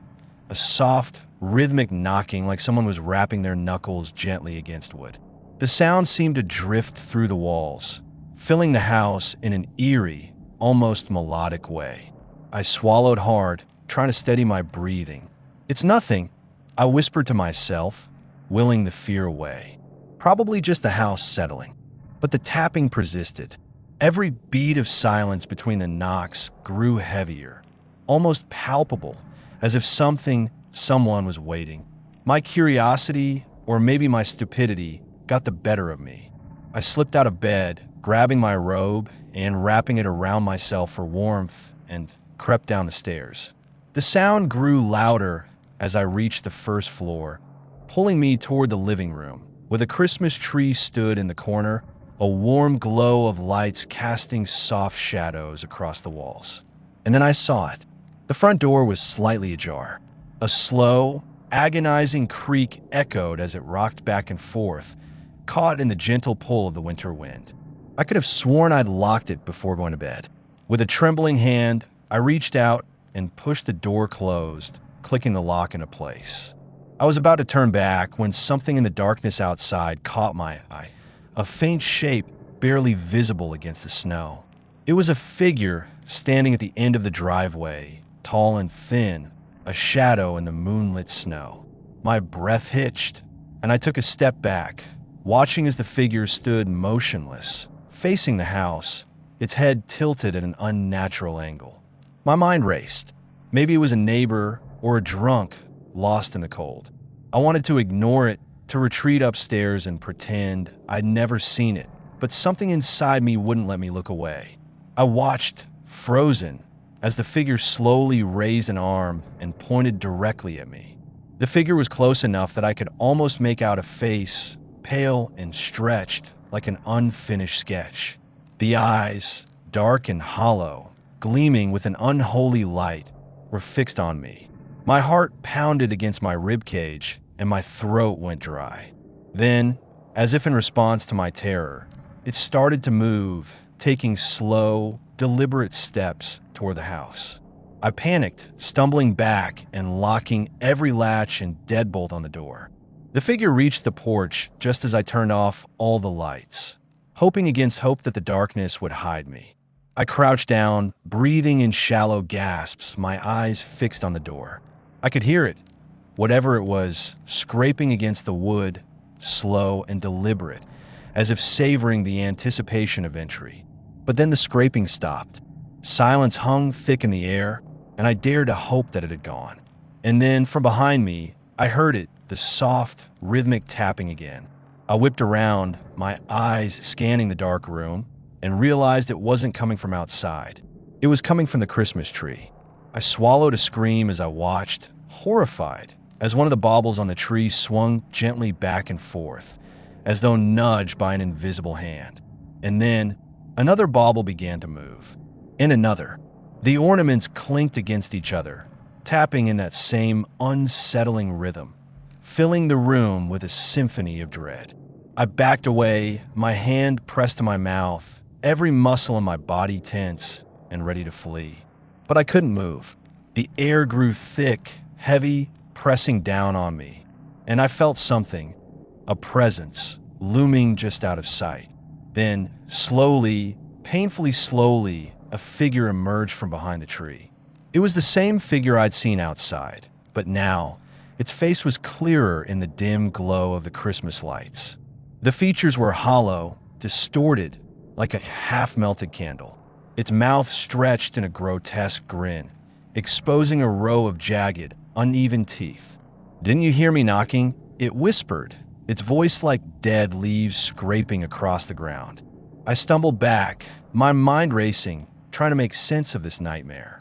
Speaker 1: A soft, rhythmic knocking like someone was rapping their knuckles gently against wood. The sound seemed to drift through the walls, filling the house in an eerie, almost melodic way. I swallowed hard, trying to steady my breathing. "It's nothing," I whispered to myself, willing the fear away. Probably just the house settling. But the tapping persisted. Every beat of silence between the knocks grew heavier, almost palpable, as if someone was waiting. My curiosity, or maybe my stupidity, got the better of me. I slipped out of bed, grabbing my robe and wrapping it around myself for warmth, and crept down the stairs. The sound grew louder as I reached the first floor, pulling me toward the living room, where the Christmas tree stood in the corner, a warm glow of lights casting soft shadows across the walls. And then I saw it. The front door was slightly ajar. A slow, agonizing creak echoed as it rocked back and forth, caught in the gentle pull of the winter wind. I could have sworn I'd locked it before going to bed. With a trembling hand, I reached out and pushed the door closed, clicking the lock into place. I was about to turn back when something in the darkness outside caught my eye, a faint shape barely visible against the snow. It was a figure standing at the end of the driveway, tall and thin, a shadow in the moonlit snow. My breath hitched, and I took a step back, watching as the figure stood motionless, facing the house, its head tilted at an unnatural angle. My mind raced. Maybe it was a neighbor or a drunk lost in the cold. I wanted to ignore it, to retreat upstairs and pretend I'd never seen it, but something inside me wouldn't let me look away. I watched, frozen, as the figure slowly raised an arm and pointed directly at me. The figure was close enough that I could almost make out a face, pale and stretched like an unfinished sketch. The eyes, dark and hollow, gleaming with an unholy light, were fixed on me. My heart pounded against my ribcage and my throat went dry. Then, as if in response to my terror, it started to move, taking slow, deliberate steps toward the house. I panicked, stumbling back and locking every latch and deadbolt on the door. The figure reached the porch just as I turned off all the lights, hoping against hope that the darkness would hide me. I crouched down, breathing in shallow gasps, my eyes fixed on the door. I could hear it, whatever it was, scraping against the wood, slow and deliberate, as if savoring the anticipation of entry. But then the scraping stopped. Silence hung thick in the air, and I dared to hope that it had gone. And then, from behind me, I heard it, the soft, rhythmic tapping again. I whipped around, my eyes scanning the dark room, and realized it wasn't coming from outside. It was coming from the Christmas tree. I swallowed a scream as I watched, horrified, as one of the baubles on the tree swung gently back and forth, as though nudged by an invisible hand. And then, another bauble began to move. And another. The ornaments clinked against each other, tapping in that same unsettling rhythm, filling the room with a symphony of dread. I backed away, my hand pressed to my mouth, every muscle in my body tense and ready to flee. But I couldn't move. The air grew thick, heavy, pressing down on me, and I felt something, a presence, looming just out of sight. Then, slowly, painfully slowly, a figure emerged from behind the tree. It was the same figure I'd seen outside, but now, its face was clearer in the dim glow of the Christmas lights. The features were hollow, distorted, like a half-melted candle. Its mouth stretched in a grotesque grin, exposing a row of jagged, uneven teeth. "Didn't you hear me knocking?" It whispered, its voice like dead leaves scraping across the ground. I stumbled back, my mind racing, trying to make sense of this nightmare.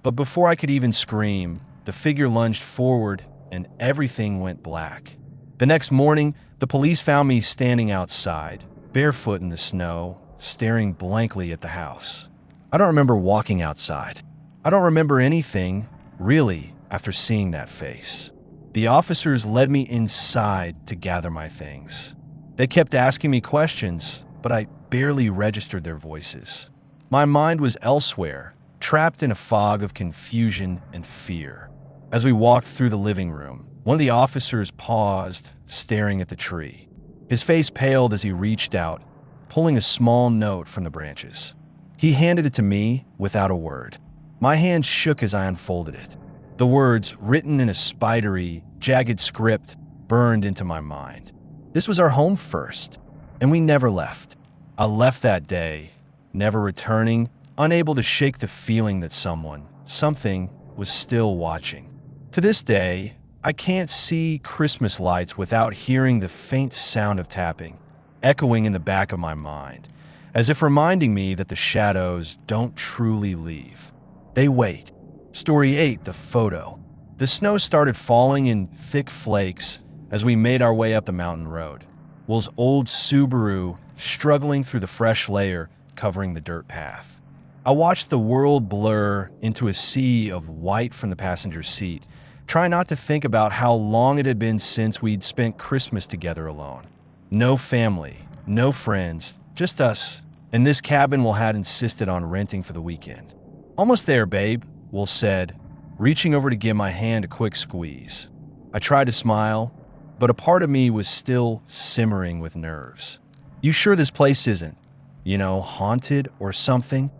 Speaker 1: But before I could even scream, the figure lunged forward and everything went black. The next morning, the police found me standing outside, barefoot in the snow, staring blankly at the house. I don't remember walking outside. I don't remember anything, really, after seeing that face. The officers led me inside to gather my things. They kept asking me questions, but I barely registered their voices. My mind was elsewhere, trapped in a fog of confusion and fear. As we walked through the living room, one of the officers paused, staring at the tree. His face paled as he reached out, pulling a small note from the branches. He handed it to me without a word. My hand shook as I unfolded it. The words, written in a spidery, jagged script, burned into my mind. This was our home first, and we never left. I left that day, never returning, unable to shake the feeling that something, was still watching. To this day, I can't see Christmas lights without hearing the faint sound of tapping, echoing in the back of my mind, as if reminding me that the shadows don't truly leave. They wait. Story 8, the photo. The snow started falling in thick flakes as we made our way up the mountain road. Will's old Subaru struggling through the fresh layer covering the dirt path. I watched the world blur into a sea of white from the passenger seat, trying not to think about how long it had been since we'd spent Christmas together alone. No family, no friends, just us, and this cabin Will had insisted on renting for the weekend. "Almost there, babe," Will said, reaching over to give my hand a quick squeeze. I tried to smile, but a part of me was still simmering with nerves. "You sure this place isn't, haunted or something?"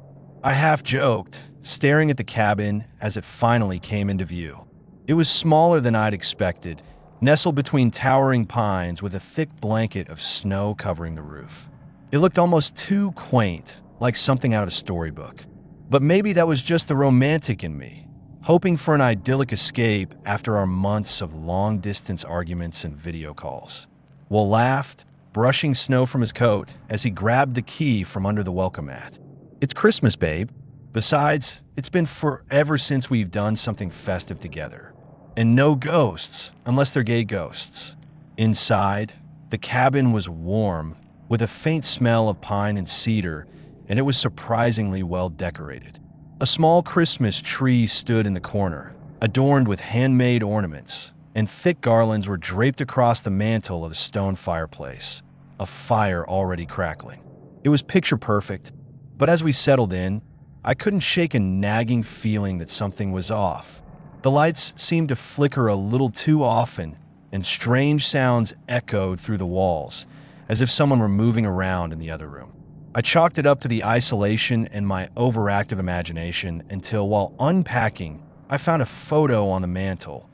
Speaker 1: I half joked, staring at the cabin as it finally came into view. It was smaller than I'd expected, nestled between towering pines with a thick blanket of snow covering the roof. It looked almost too quaint, like something out of a storybook. But maybe that was just the romantic in me, hoping for an idyllic escape after our months of long-distance arguments and video calls. Will laughed, brushing snow from his coat as he grabbed the key from under the welcome mat. "It's Christmas, babe. Besides, it's been forever since we've done something festive together. And no ghosts, unless they're gay ghosts." Inside, the cabin was warm, with a faint smell of pine and cedar, and it was surprisingly well decorated. A small Christmas tree stood in the corner, adorned with handmade ornaments, and thick garlands were draped across the mantel of the stone fireplace, a fire already crackling. It was picture perfect, but as we settled in, I couldn't shake a nagging feeling that something was off. The lights seemed to flicker a little too often, and strange sounds echoed through the walls, as if someone were moving around in the other room. I chalked it up to the isolation and my overactive imagination until, while unpacking, I found a photo on the mantel,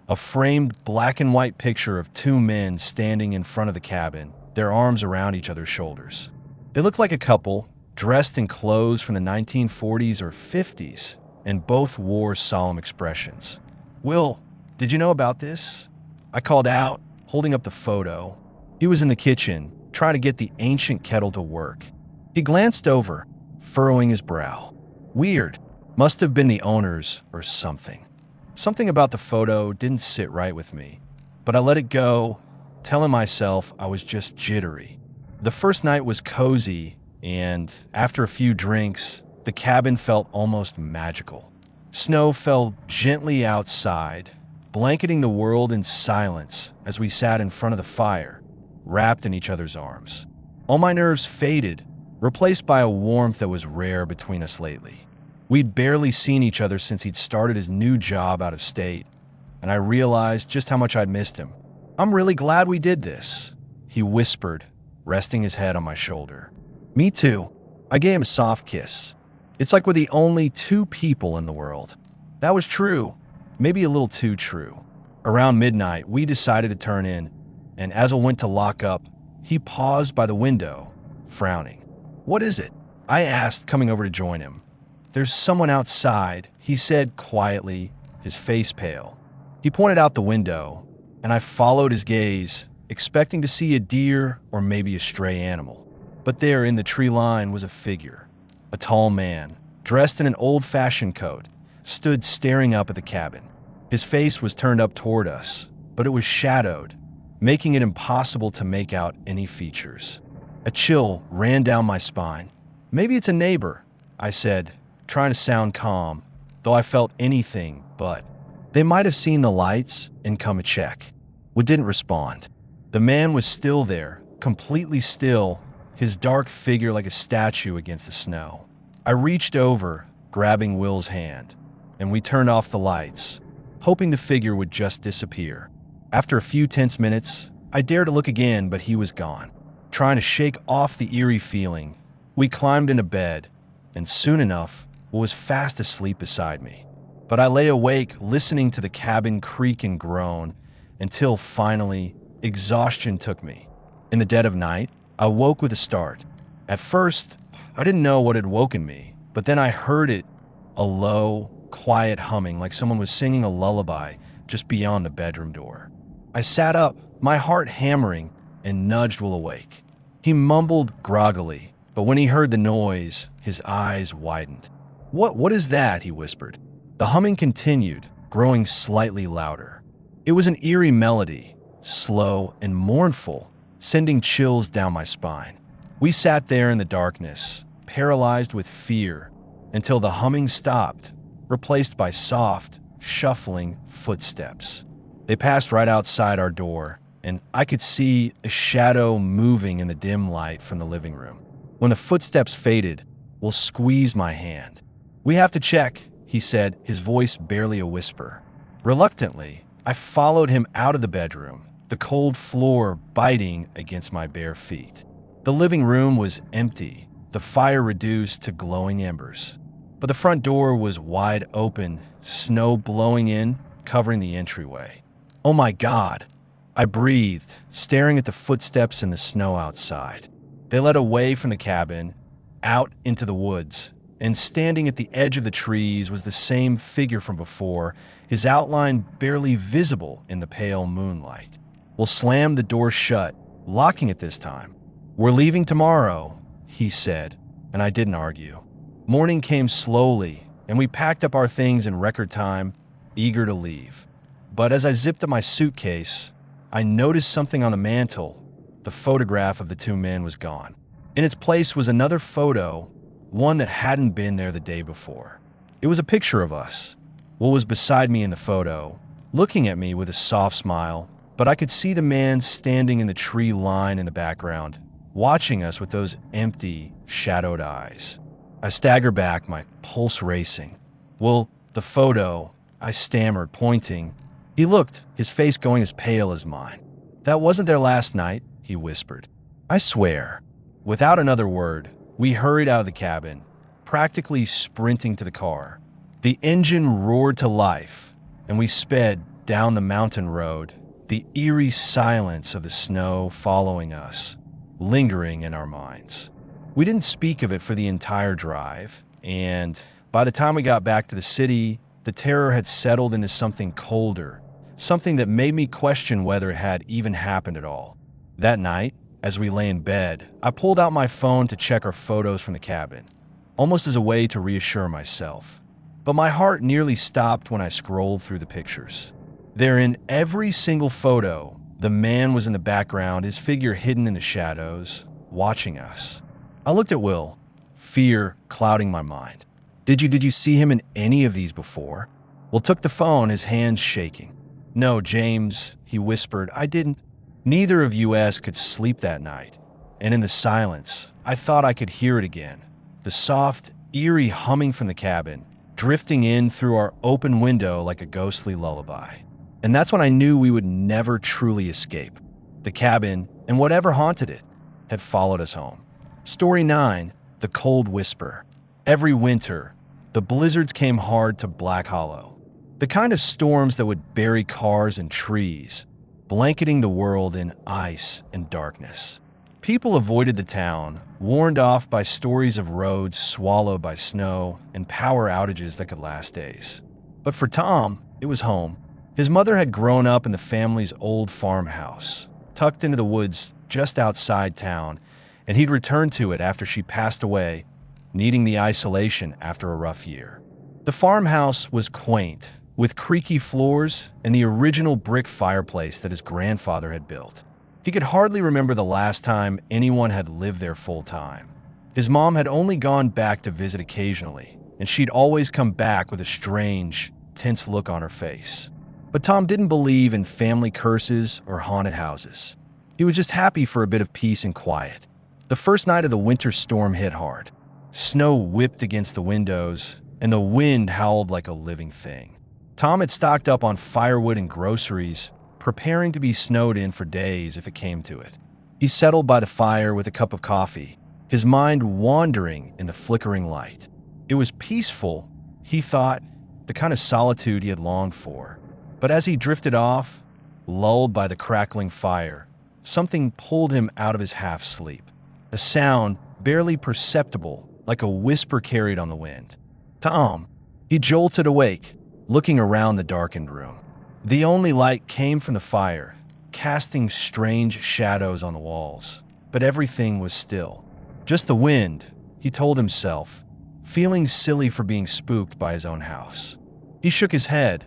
Speaker 1: a framed black and white picture of two men standing in front of the cabin, their arms around each other's shoulders. They looked like a couple, dressed in clothes from the 1940s or 50s, and both wore solemn expressions. "Will, did you know about this?" I called out, holding up the photo. He was in the kitchen, trying to get the ancient kettle to work. He glanced over, furrowing his brow. Weird. Must have been the owners or something. Something about the photo didn't sit right with me, but I let it go, telling myself I was just jittery. The first night was cozy, and after a few drinks, the cabin felt almost magical. Snow fell gently outside, blanketing the world in silence as we sat in front of the fire, wrapped in each other's arms. All my nerves faded, replaced by a warmth that was rare between us lately. We'd barely seen each other since he'd started his new job out of state, and I realized just how much I'd missed him. "I'm really glad we did this," he whispered, resting his head on my shoulder. "Me too." I gave him a soft kiss. It's like we're the only two people in the world. That was true, maybe a little too true. Around midnight, we decided to turn in, and as I went to lock up, he paused by the window, frowning. "What is it?" I asked, coming over to join him. "There's someone outside," he said quietly, his face pale. He pointed out the window, and I followed his gaze, expecting to see a deer or maybe a stray animal. But there in the tree line was a figure. A tall man, dressed in an old-fashioned coat, stood staring up at the cabin. His face was turned up toward us, but it was shadowed, making it impossible to make out any features. A chill ran down my spine. "Maybe it's a neighbor," I said, trying to sound calm, though I felt anything but. "They might have seen the lights and come to check." We didn't respond. The man was still there, completely still, his dark figure like a statue against the snow. I reached over, grabbing Will's hand, and we turned off the lights, hoping the figure would just disappear. After a few tense minutes, I dared to look again, but he was gone. Trying to shake off the eerie feeling, we climbed into bed, and soon enough, Will was fast asleep beside me. But I lay awake, listening to the cabin creak and groan, until finally, exhaustion took me. In the dead of night, I woke with a start. At first, I didn't know what had woken me, but then I heard it, a low, quiet humming like someone was singing a lullaby just beyond the bedroom door. I sat up, my heart hammering, and nudged Will awake. He mumbled groggily, but when he heard the noise, his eyes widened. What is that?" he whispered. The humming continued, growing slightly louder. It was an eerie melody, slow and mournful, sending chills down my spine. We sat there in the darkness, paralyzed with fear, until the humming stopped, replaced by soft, shuffling footsteps. They passed right outside our door, and I could see a shadow moving in the dim light from the living room. When the footsteps faded, Will squeezed my hand. "We have to check," he said, his voice barely a whisper. Reluctantly, I followed him out of the bedroom, the cold floor biting against my bare feet. The living room was empty, the fire reduced to glowing embers. But the front door was wide open, snow blowing in, covering the entryway. "Oh my God!" I breathed, staring at the footsteps in the snow outside. They led away from the cabin, out into the woods, and standing at the edge of the trees was the same figure from before, his outline barely visible in the pale moonlight. Will slammed the door shut, locking it this time. "We're leaving tomorrow," he said, and I didn't argue. Morning came slowly, and we packed up our things in record time, eager to leave. But as I zipped up my suitcase, I noticed something on the mantel. The photograph of the two men was gone. In its place was another photo, one that hadn't been there the day before. It was a picture of us. Will was beside me in the photo, looking at me with a soft smile, but I could see the man standing in the tree line in the background, watching us with those empty, shadowed eyes. I staggered back, my pulse racing. "Well, the photo," I stammered, pointing. He looked, his face going as pale as mine. "That wasn't there last night," he whispered. "I swear." Without another word, we hurried out of the cabin, practically sprinting to the car. The engine roared to life, and we sped down the mountain road, the eerie silence of the snow following us, lingering in our minds. We didn't speak of it for the entire drive, and by the time we got back to the city, the terror had settled into something colder, something that made me question whether it had even happened at all. That night, as we lay in bed, I pulled out my phone to check our photos from the cabin, almost as a way to reassure myself. But my heart nearly stopped when I scrolled through the pictures. There, in every single photo, the man was in the background, his figure hidden in the shadows, watching us. I looked at Will, fear clouding my mind. Did you see him in any of these before? Will took the phone, his hands shaking. No, James, he whispered, I didn't. Neither of us could sleep that night, and in the silence, I thought I could hear it again. The soft, eerie humming from the cabin, drifting in through our open window like a ghostly lullaby. And that's when I knew we would never truly escape. The cabin, and whatever haunted it, had followed us home. Story 9, The Cold Whisper. Every winter, the blizzards came hard to Black Hollow. The kind of storms that would bury cars and trees, blanketing the world in ice and darkness. People avoided the town, warned off by stories of roads swallowed by snow and power outages that could last days. But for Tom, it was home. His mother had grown up in the family's old farmhouse, tucked into the woods just outside town, and he'd returned to it after she passed away, needing the isolation after a rough year. The farmhouse was quaint, with creaky floors and the original brick fireplace that his grandfather had built. He could hardly remember the last time anyone had lived there full-time. His mom had only gone back to visit occasionally, and she'd always come back with a strange, tense look on her face. But Tom didn't believe in family curses or haunted houses. He was just happy for a bit of peace and quiet. The first night of the winter storm hit hard. Snow whipped against the windows, and the wind howled like a living thing. Tom had stocked up on firewood and groceries, preparing to be snowed in for days if it came to it. He settled by the fire with a cup of coffee, his mind wandering in the flickering light. It was peaceful, he thought, the kind of solitude he had longed for. But as he drifted off, lulled by the crackling fire, something pulled him out of his half-sleep. A sound barely perceptible, like a whisper carried on the wind. Tom! He jolted awake, looking around the darkened room. The only light came from the fire, casting strange shadows on the walls. But everything was still. Just the wind, he told himself, feeling silly for being spooked by his own house. He shook his head,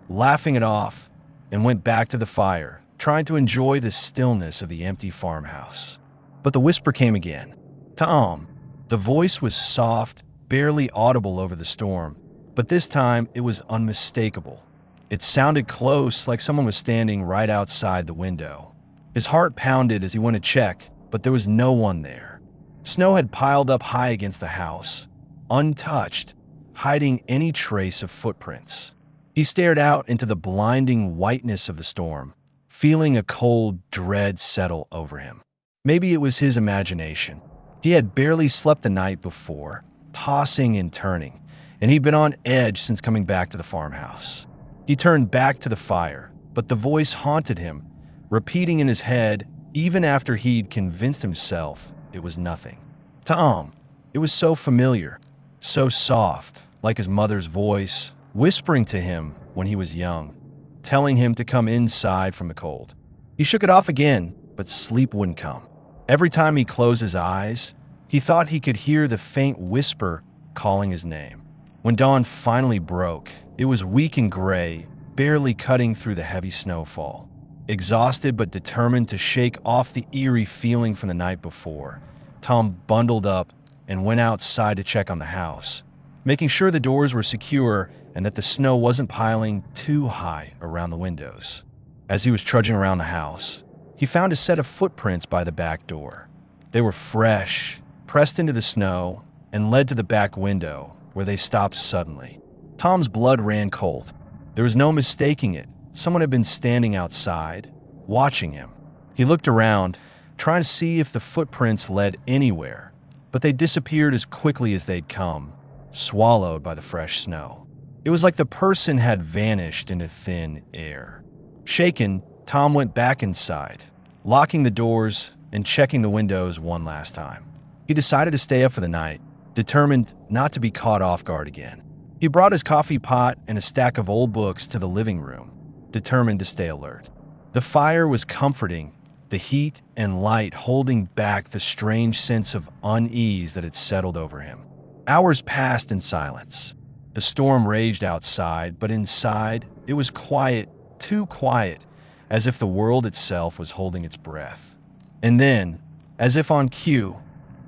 Speaker 1: laughing it off, and went back to the fire, trying to enjoy the stillness of the empty farmhouse. But the whisper came again. Tom! The voice was soft, barely audible over the storm, but this time it was unmistakable. It sounded close, like someone was standing right outside the window. His heart pounded as he went to check, but there was no one there. Snow had piled up high against the house, untouched, hiding any trace of footprints. He stared out into the blinding whiteness of the storm, feeling a cold dread settle over him. Maybe it was his imagination. He had barely slept the night before, tossing and turning, and he'd been on edge since coming back to the farmhouse. He turned back to the fire, but the voice haunted him, repeating in his head even after he'd convinced himself it was nothing. Tom! It was so familiar, so soft, like his mother's voice, whispering to him when he was young, telling him to come inside from the cold. He shook it off again, but sleep wouldn't come. Every time he closed his eyes, he thought he could hear the faint whisper calling his name. When dawn finally broke, it was weak and gray, barely cutting through the heavy snowfall. Exhausted but determined to shake off the eerie feeling from the night before, Tom bundled up and went outside to check on the house, making sure the doors were secure and that the snow wasn't piling too high around the windows. As he was trudging around the house, he found a set of footprints by the back door. They were fresh, pressed into the snow, and led to the back window, where they stopped suddenly. Tom's blood ran cold. There was no mistaking it. Someone had been standing outside, watching him. He looked around, trying to see if the footprints led anywhere, but they disappeared as quickly as they'd come, swallowed by the fresh snow. It was like the person had vanished into thin air. Shaken, Tom went back inside, locking the doors and checking the windows one last time. He decided to stay up for the night, determined not to be caught off guard again. He brought his coffee pot and a stack of old books to the living room, determined to stay alert. The fire was comforting, the heat and light holding back the strange sense of unease that had settled over him. Hours passed in silence. The storm raged outside, but inside it was quiet, too quiet, as if the world itself was holding its breath. And then, as if on cue,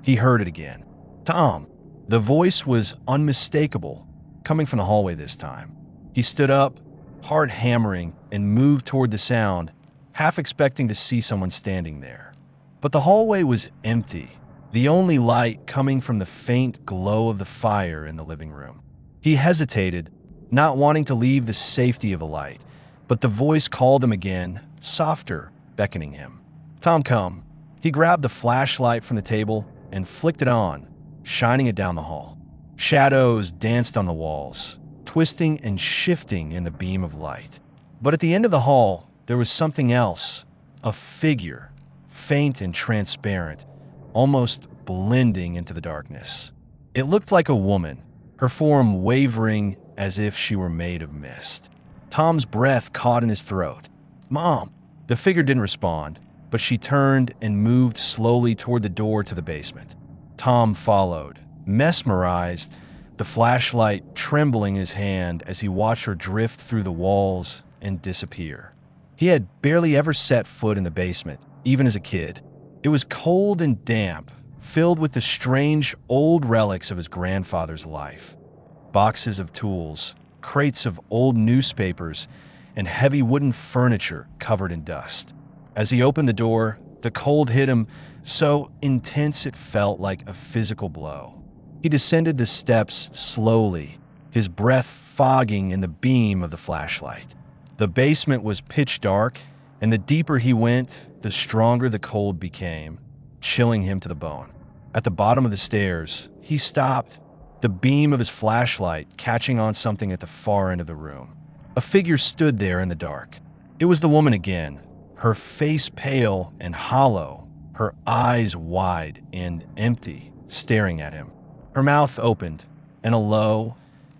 Speaker 1: he heard it again. "Tom." The voice was unmistakable, coming from the hallway this time. He stood up, heart hammering, and moved toward the sound, half expecting to see someone standing there. But the hallway was empty, the only light coming from the faint glow of the fire in the living room. He hesitated, not wanting to leave the safety of a light, but the voice called him again, softer, beckoning him. "Tom, come." He grabbed the flashlight from the table and flicked it on, shining it down the hall. Shadows danced on the walls, twisting and shifting in the beam of light. But at the end of the hall, there was something else, a figure, faint and transparent, almost blending into the darkness. It looked like a woman, her form wavering as if she were made of mist. Tom's breath caught in his throat. "Mom!" The figure didn't respond, but she turned and moved slowly toward the door to the basement. Tom followed, mesmerized, the flashlight trembling in his hand as he watched her drift through the walls and disappear. He had barely ever set foot in the basement, even as a kid. It was cold and damp, filled with the strange old relics of his grandfather's life. Boxes of tools, crates of old newspapers, and heavy wooden furniture covered in dust. As he opened the door, the cold hit him so intense it felt like a physical blow. He descended the steps slowly, his breath fogging in the beam of the flashlight. The basement was pitch dark, and the deeper he went, the stronger the cold became, chilling him to the bone. At the bottom of the stairs, he stopped, the beam of his flashlight catching on something at the far end of the room. A figure stood there in the dark. It was the woman again, her face pale and hollow, her eyes wide and empty, staring at him. Her mouth opened, and a low,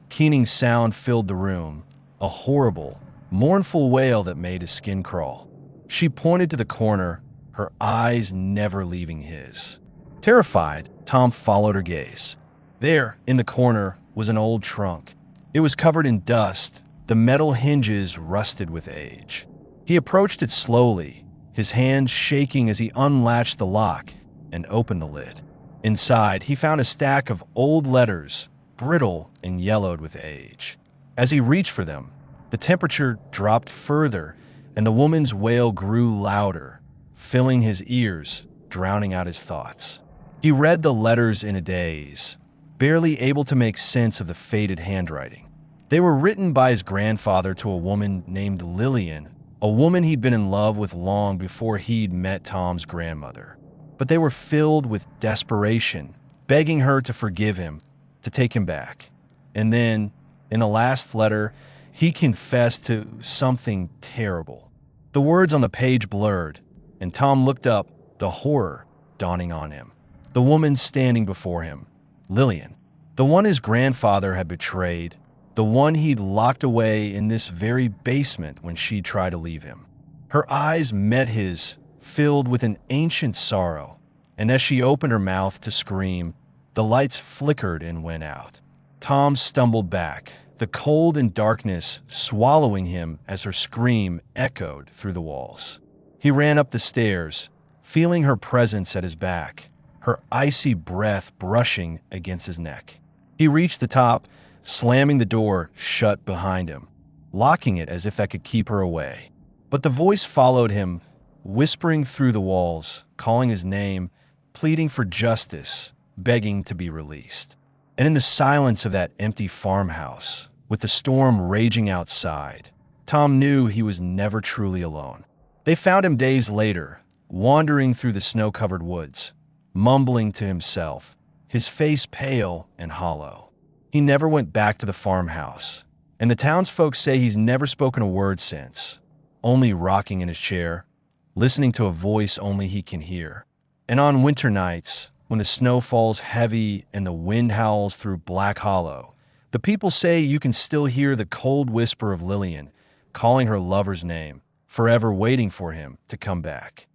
Speaker 1: keening sound filled the room, a horrible, mournful wail that made his skin crawl. She pointed to the corner, her eyes never leaving his. Terrified, Tom followed her gaze. There, in the corner, was an old trunk. It was covered in dust, the metal hinges rusted with age. He approached it slowly, his hands shaking as he unlatched the lock and opened the lid. Inside, he found a stack of old letters, brittle and yellowed with age. As he reached for them, the temperature dropped further and the woman's wail grew louder, filling his ears, drowning out his thoughts. He read the letters in a daze, barely able to make sense of the faded handwriting. They were written by his grandfather to a woman named Lillian, a woman he'd been in love with long before he'd met Tom's grandmother. But they were filled with desperation, begging her to forgive him, to take him back. And then, in the last letter, he confessed to something terrible. The words on the page blurred, and Tom looked up, the horror dawning on him. The woman standing before him, Lillian, the one his grandfather had betrayed, the one he'd locked away in this very basement when she tried to leave him. Her eyes met his, filled with an ancient sorrow, and as she opened her mouth to scream, the lights flickered and went out. Tom stumbled back, the cold and darkness swallowing him as her scream echoed through the walls. He ran up the stairs, feeling her presence at his back, her icy breath brushing against his neck. He reached the top, slamming the door shut behind him, locking it as if that could keep her away. But the voice followed him, whispering through the walls, calling his name, pleading for justice, begging to be released. And in the silence of that empty farmhouse, with the storm raging outside, Tom knew he was never truly alone. They found him days later, wandering through the snow-covered woods, mumbling to himself, his face pale and hollow. He never went back to the farmhouse, and the townsfolk say he's never spoken a word since, only rocking in his chair, listening to a voice only he can hear. And on winter nights, when the snow falls heavy and the wind howls through Black Hollow, the people say you can still hear the cold whisper of Lillian, calling her lover's name, forever waiting for him to come back.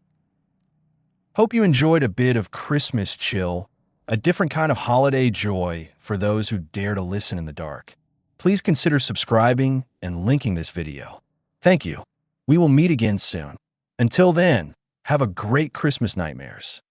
Speaker 1: Hope you enjoyed a bit of Christmas chill, a different kind of holiday joy for those who dare to listen in the dark. Please consider subscribing and linking this video. Thank you. We will meet again soon. Until then, have a great Christmas nightmares.